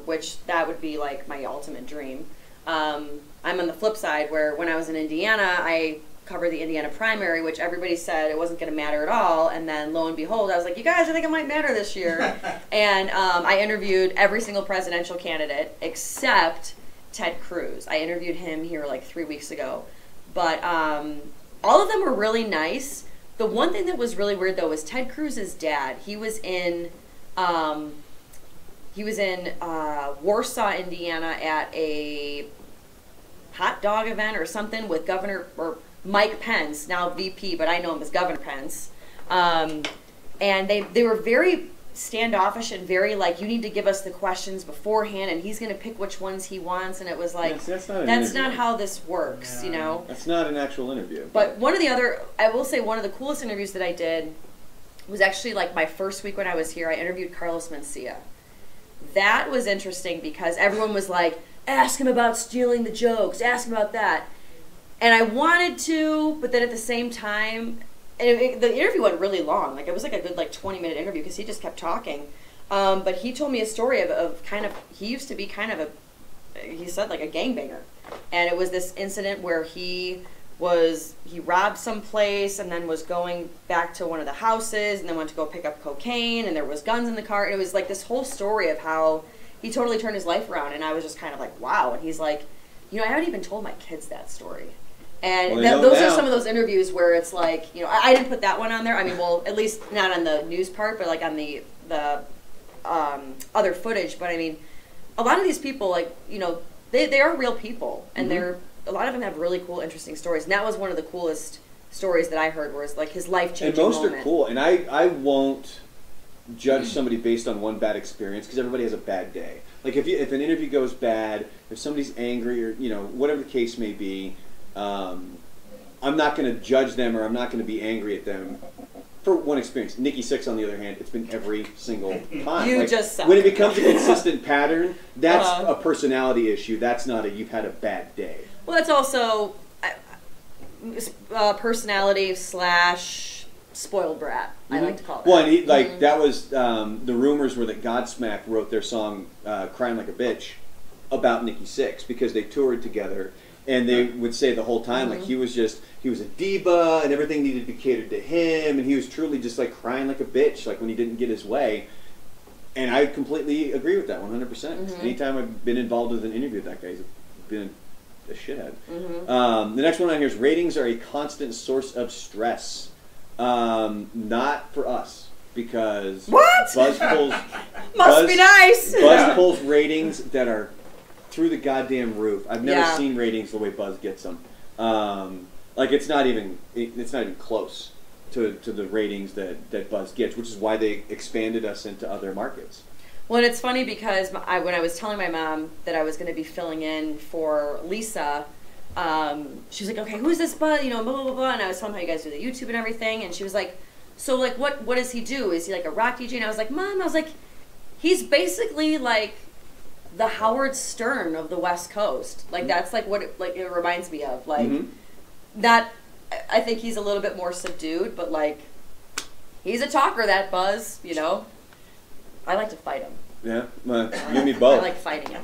which that would be like my ultimate dream. I'm on the flip side where when I was in Indiana, I covered the Indiana primary, which everybody said it wasn't going to matter at all. And then lo and behold, I was like, you guys, I think it might matter this year. And I interviewed every single presidential candidate except Ted Cruz. I interviewed him here like 3 weeks ago. But all of them were really nice. The one thing that was really weird though was Ted Cruz's dad. He was in Warsaw, Indiana at a hot dog event or something with Governor or Mike Pence, now VP, but I know him as Governor Pence. And they were very standoffish and very like, you need to give us the questions beforehand and he's going to pick which ones he wants, and it was like, That's not how this works, you know? That's not an actual interview. But one of the other, I will say one of the coolest interviews that I did was actually like my first week when I was here. I interviewed Carlos Mencia. That was interesting because everyone was like, ask him about stealing the jokes, ask him about that. And I wanted to, but then at the same time, the interview went really long. Like, it was like a good 20-minute interview because he just kept talking. But he told me a story of kind of, he used to be kind of he said like a gangbanger. And it was this incident where he robbed some place and then was going back to one of the houses and then went to go pick up cocaine and there was guns in the car. And it was like this whole story of how he totally turned his life around. And I was just kind of like, wow. And he's like, you know, I haven't even told my kids that story. And those are some of those interviews where it's like, you know, I didn't put that one on there. I mean, well, at least not on the news part, but like on the other footage. But I mean, a lot of these people, like, you know, they are real people, and a lot of them have really cool, interesting stories. And that was one of the coolest stories that I heard, was like his life-changing moment. And most are cool. And I won't judge somebody based on one bad experience because everybody has a bad day. Like if an interview goes bad, if somebody's angry or, you know, whatever the case may be, I'm not going to judge them or I'm not going to be angry at them for one experience. Nikki Sixx, on the other hand, it's been every single time. You just suck. When it becomes a consistent pattern, that's a personality issue. That's not you've had a bad day. Well, that's also personality / spoiled brat, I like to call it. Well, and that was, the rumors were that Godsmack wrote their song Crying Like a Bitch about Nikki Sixx because they toured together. And they would say the whole time, like, he was a diva, and everything needed to be catered to him, and he was truly just, like, crying like a bitch, like, when he didn't get his way. And I completely agree with that, 100%. Anytime I've been involved with an interview with that guy, he's been a shithead. The next one on here is, ratings are a constant source of stress. Not for us, because Buzz pulls... Must be nice! Buzz pulls ratings that are through the goddamn roof. I've never seen ratings the way Buzz gets them. Like, it's not even close to the ratings that Buzz gets, which is why they expanded us into other markets. Well, and it's funny because when I was telling my mom that I was going to be filling in for Lisa, she was like, okay, who's this Buzz? You know, blah, blah, blah, blah. And I was telling her how you guys do the YouTube and everything. And she was like, so, like, what does he do? Is he, like, a rock DJ? And I was like, Mom, he's basically, like, the Howard Stern of the West Coast. Like, that's, like, what it reminds me of. Like, that, I think he's a little bit more subdued, but, like, he's a talker, that Buzz, you know? I like to fight him. Yeah? You and me both. I like fighting him.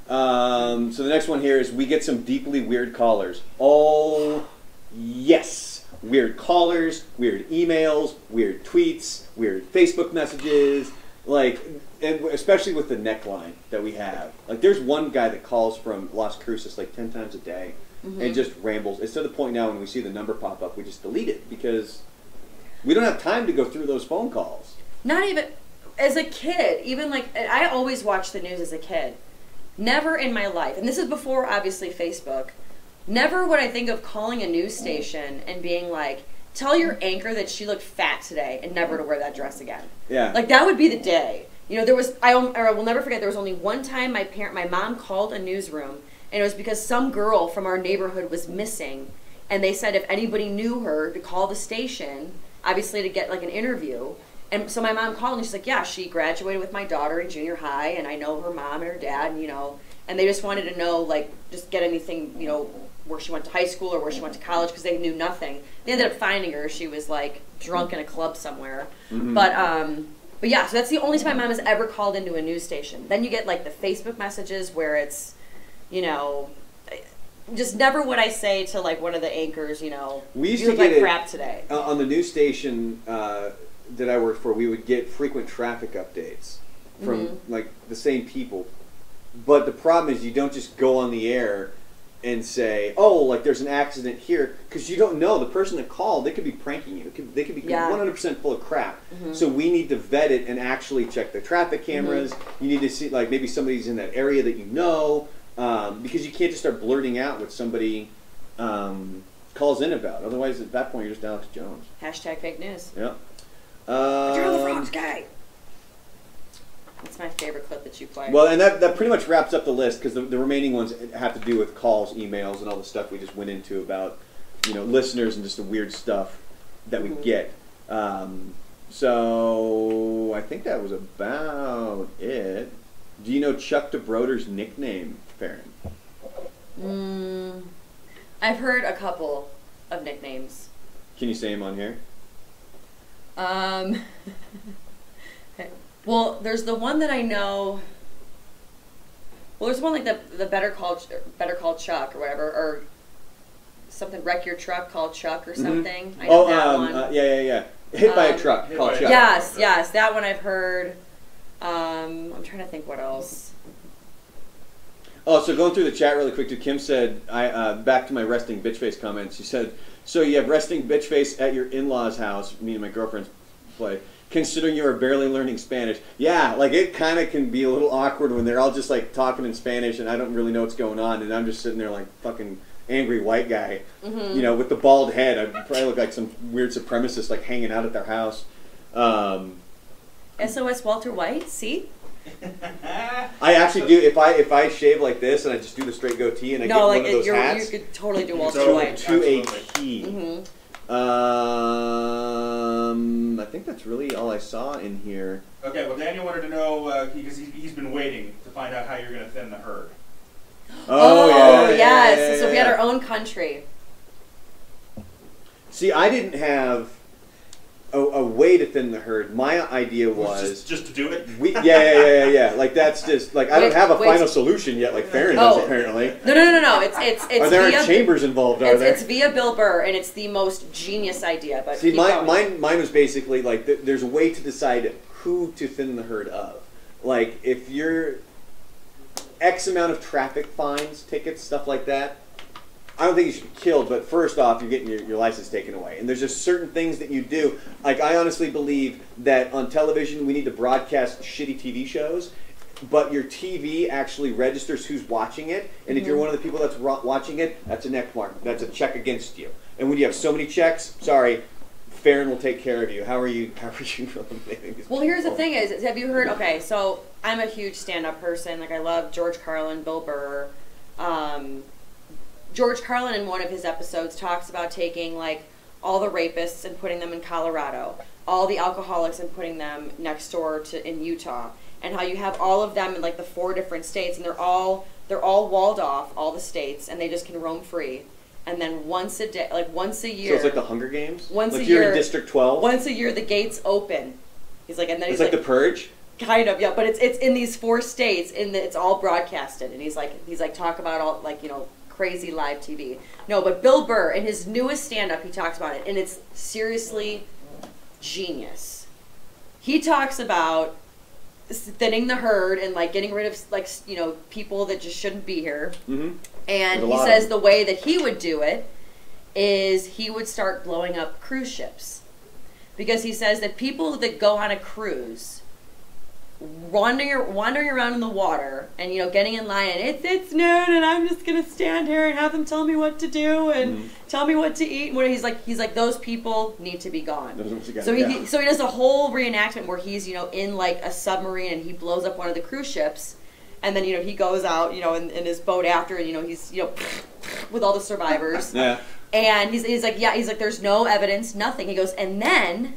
So the next one here is, we get some deeply weird callers. Oh, yes. Weird callers, weird emails, weird tweets, weird Facebook messages, like... And especially with the neckline that we have. Like, there's one guy that calls from Las Cruces like 10 times a day. and just rambles. It's to the point now when we see the number pop up, we just delete it because we don't have time to go through those phone calls. Not even as a kid. Even like I always watched the news as a kid. Never in my life, and this is before obviously Facebook. Never would I think of calling a news station and being like, "Tell your anchor that she looked fat today and never to wear that dress again." Yeah. Like that would be the day. You know, I will never forget. There was only one time my mom called a newsroom. And it was because some girl from our neighborhood was missing. And they said if anybody knew her to call the station, obviously to get like an interview. And so my mom called and she's like, yeah, she graduated with my daughter in junior high. And I know her mom and her dad, and, you know. And they just wanted to know, like, just get anything, you know, where she went to high school or where she went to college because they knew nothing. They ended up finding her. She was, like, drunk in a club somewhere. Mm-hmm. But yeah, so that's the only time my mom has ever called into a news station. Then you get, like, the Facebook messages where it's, you know, just never would I say to like one of the anchors, you know, we used you to look get like crap today. On the news station that I worked for. We would get frequent traffic updates from like the same people, but the problem is you don't just go on the air and say, oh, like there's an accident here, because you don't know the person that called. They could be pranking you. They could be 100% full of crap. So we need to vet it and actually check the traffic cameras. You need to see like maybe somebody's in that area that you know. Because you can't just start blurting out what somebody calls in about. Otherwise, at that point, you're just Alex Jones. Hashtag fake news. Yeah. You're the frogs guy. That's my favorite clip that you played. Well, and that pretty much wraps up the list, because the remaining ones have to do with calls, emails, and all the stuff we just went into about, you know, listeners and just the weird stuff that we get. So I think that was about it. Do you know Chuck DeBroder's nickname, Farron? I've heard a couple of nicknames. Can you say him on here? Well, there's the one that I know. Well, there's one like the Better Call Chuck or whatever, or something. Wreck Your Truck, Call Chuck or something. I know that one. Yeah. Hit by a truck, call Chuck. Yes, that one I've heard. I'm trying to think what else. Oh, so going through the chat really quick too, Kim said, back to my resting bitch face comments, she said, so you have resting bitch face at your in-laws' house, me and my girlfriend's play, considering you are barely learning Spanish. Yeah, like it kind of can be a little awkward when they're all just like talking in Spanish and I don't really know what's going on and I'm just sitting there like fucking angry white guy, you know, with the bald head. I probably look like some weird supremacist like hanging out at their house. SOS Walter White, see? I actually do. If I shave like this and I just do the straight goatee and I get one of those hats, you could totally do Walter White to a T. I think that's really all I saw in here. Okay, well, Daniel wanted to know because he's been waiting to find out how you're going to thin the herd. Oh yes. So we had our own country. See, I didn't have a way to thin the herd. My idea was just to do it. Yeah. Like that's just like I don't have a final solution yet. Like Farron does apparently. No. It's are there any chambers involved? It's via Bill Burr, and it's the most genius idea. But see, mine was basically like there's a way to decide who to thin the herd of. Like if you're X amount of traffic fines, tickets, stuff like that. I don't think you should be killed, but first off, you're getting your license taken away. And there's just certain things that you do. Like, I honestly believe that on television, we need to broadcast shitty TV shows, but your TV actually registers who's watching it. And if you're one of the people that's watching it, that's a neck mark. That's a check against you. And when you have so many checks, sorry, Farron will take care of you. How are you Well, here's the thing is, have you heard, okay, so I'm a huge stand-up person. Like, I love George Carlin, Bill Burr. George Carlin in one of his episodes talks about taking like all the rapists and putting them in Colorado, all the alcoholics and putting them next door to in Utah, and how you have all of them in like the 4 different states, and they're all walled off, all the states, and they just can roam free. And then once a day, like once a year. So it's like the Hunger Games? Once like a year. You're in District 12? Once a year the gates open. He's like, and then it's like the Purge? Kind of, yeah, but it's in these 4 states, and it's all broadcasted, and he's like talk about all like, you know, crazy live TV. No, but Bill Burr, in his newest stand-up, he talks about it, and it's seriously genius. He talks about thinning the herd and, like, getting rid of, like, you know, people that just shouldn't be here. And he says the way that he would do it is he would start blowing up cruise ships. Because he says that people that go on a cruise, wandering around in the water and, you know, getting in line, and it's noon and I'm just going to stand here and have them tell me what to do and tell me what to eat. And he's like, those people need to be gone. So he does a whole reenactment where he's, you know, in like a submarine and he blows up one of the cruise ships. And then, you know, he goes out, you know, in his boat after, and, you know, he's, you know, with all the survivors. Yeah. And he's like, there's no evidence, nothing. He goes, and then,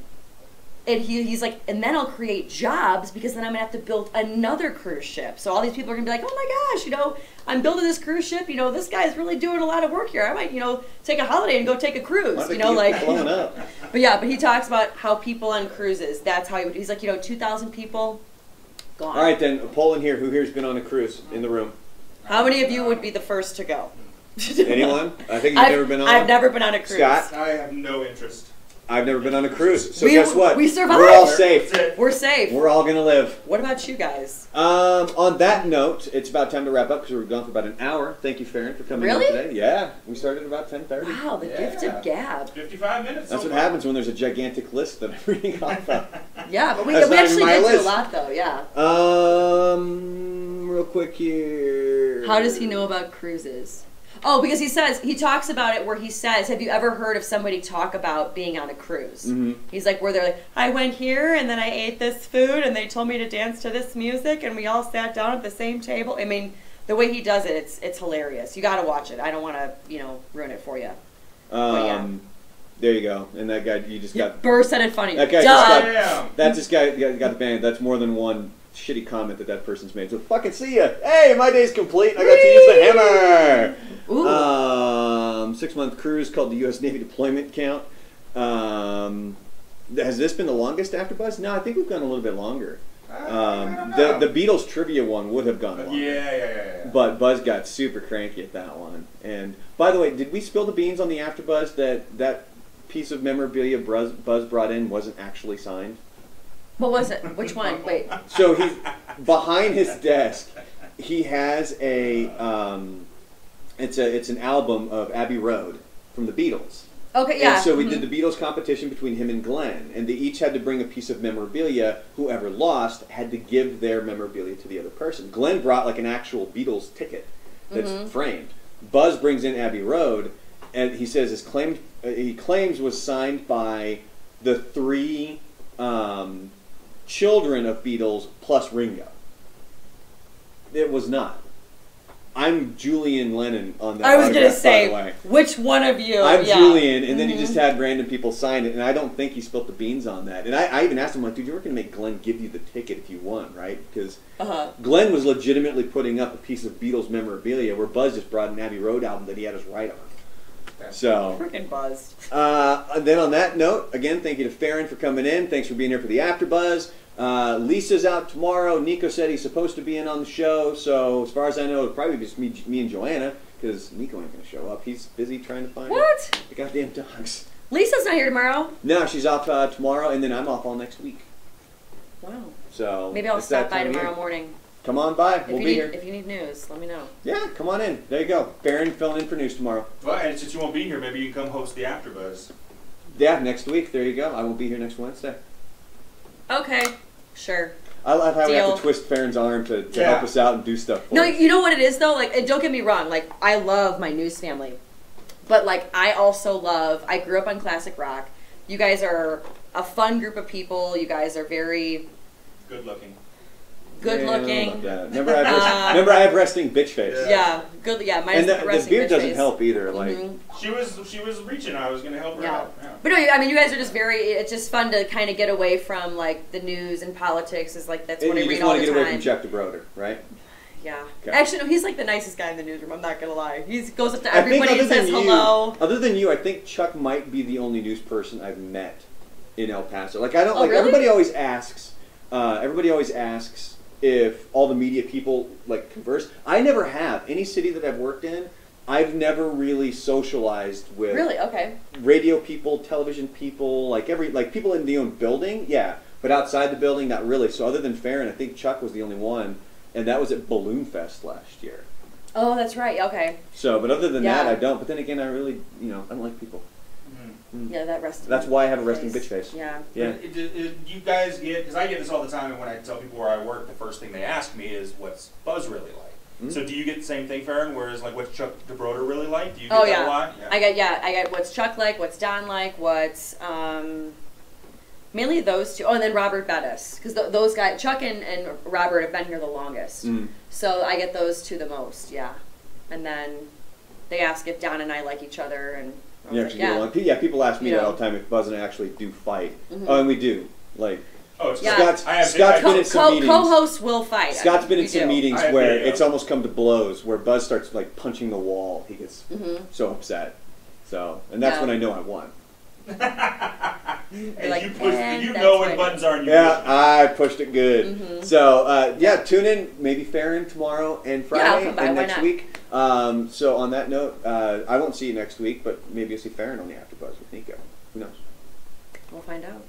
he's like, and then I'll create jobs because then I'm going to have to build another cruise ship. So all these people are going to be like, oh my gosh, you know, I'm building this cruise ship. You know, this guy's really doing a lot of work here. I might, you know, take a holiday and go take a cruise. You know, like, blowing up. But he talks about how people on cruises, that's how he's like, you know, 2,000 people, gone. All right, then, a poll in here. Who here's been on a cruise in the room? How many of you would be the first to go? Anyone? I think you've never been on. I've never been on a cruise. Scott? I have no interest. I've never been on a cruise. So guess what? We survived. We're all safe. We're safe. We're all going to live. What about you guys? On that note, it's about time to wrap up because we've gone for about an hour. Thank you, Farron, for coming in today. Yeah, we started at about 10:30. Wow, the gift of gab. 55 minutes. That's what happens when there's a gigantic list that I'm reading off of. Yeah, but we actually did do a lot, though, yeah. Real quick here. How does he know about cruises? Oh, because he talks about it where he says, have you ever heard of somebody talk about being on a cruise? He's like, where they're like, I went here and then I ate this food and they told me to dance to this music and we all sat down at the same table. I mean, the way he does it, it's hilarious. You got to watch it. I don't want to, you know, ruin it for you. There you go. And that guy, you just got... Burr said it funny. That guy just got the band. That's more than one shitty comment that person's made. So fucking see ya. Hey, my day's complete. I got to use the hammer. Ooh. 6-month cruise called the U.S. Navy Deployment Count. Has this been the longest AfterBuzz? No, I think we've gone a little bit longer. The Beatles trivia one would have gone longer. Yeah. But Buzz got super cranky at that one. And by the way, did we spill the beans on the AfterBuzz that piece of memorabilia Buzz brought in wasn't actually signed? What was it? Which one? Wait. So he's behind his desk. He has a it's an album of Abbey Road from the Beatles. Okay, yeah. And so we did the Beatles competition between him and Glenn, and they each had to bring a piece of memorabilia. Whoever lost had to give their memorabilia to the other person. Glenn brought like an actual Beatles ticket that's framed. Buzz brings in Abbey Road, and he says he claims was signed by the 3 children of Beatles plus Ringo. It was not. I'm Julian Lennon on that. I was going to say, by the way. Which one of you? I'm Julian, and then he just had random people sign it, and I don't think he spilt the beans on that. And I even asked him, like, dude, you were going to make Glenn give you the ticket if you won, right? Because Glenn was legitimately putting up a piece of Beatles memorabilia where Buzz just brought an Abbey Road album that he had us write on. So freaking buzzed. And then on that note, again, thank you to Farron for coming in. Thanks for being here for the AfterBuzz. Lisa's out tomorrow. Niko said he's supposed to be in on the show, so as far as I know, it'll probably be just me and Joanna, because Niko ain't going to show up. He's busy trying to find the goddamn dogs. Lisa's not here tomorrow. No, she's off tomorrow, and then I'm off all next week. Wow. So maybe I'll stop by tomorrow morning. Come on by. We'll be here. If you need news, let me know. Yeah, come on in. There you go. Farron filling in for news tomorrow. Well, and since you won't be here, maybe you can come host the AfterBuzz. Yeah, next week. There you go. I won't be here next Wednesday. Okay. Sure. I love how we have to twist Farron's arm to help us out and do stuff for us. You know what it is, though? Like, and don't get me wrong. Like, I love my news family. But, like, I also I grew up on classic rock. You guys are a fun group of people. You guys are very... Good looking. Remember, I have resting bitch face. Yeah, good. Yeah, mine is the resting bitch face. And the beard doesn't help either. Like she was reaching. I was going to help her out. Yeah. But no, I mean, you guys are just it's just fun to kind of get away from like the news and politics. Is like that's what I read all the time. You just want to get away from Jeff DeBroder, right? Yeah. Okay. Actually, no, he's like the nicest guy in the newsroom. I'm not gonna lie. He goes up to everybody and says hello. Other than you, I think Chuck might be the only news person I've met in El Paso. Like I don't really? Everybody always asks. If all the media people like converse. I never have. Any city that I've worked in, I've never really socialized with radio people, television people, like people in the own building, yeah. But outside the building, not really. So other than Farron, I think Chuck was the only one, and that was at Balloon Fest last year. Oh, that's right. Okay. So, but other than that, Yeah. I don't. But then again, I really, I don't like people. Yeah, that resting. That's why I have a resting bitch face. Yeah. Yeah. You guys get, because I get this all the time, and when I tell people where I work, the first thing they ask me is, what's Buzz really like? So do you get the same thing, Farron, whereas like what's Chuck DeBroder really like? Do you get that a lot? Yeah. I get what's Chuck like, what's Don like, what's mainly those two. Oh, and then Robert Bettis, because those guys, Chuck and Robert have been here the longest. So I get those two the most, yeah. And then they ask if Don and I like each other, and You actually get along. Yeah, people ask me that all the time if Buzz and I actually do fight. Oh, and we do. Like, Scott's been in some meetings. Co-hosts will fight. Scott's been in some meetings where it's almost come to blows, where Buzz starts like punching the wall. He gets so upset. So, and that's when I know I won. And like, you push, you know when buttons are. And you push I pushed it good. So tune in maybe Farron tomorrow and Friday and next week. So on that note, I won't see you next week, but maybe you'll see Farron on the AfterBuzz with Niko. Who knows? We'll find out.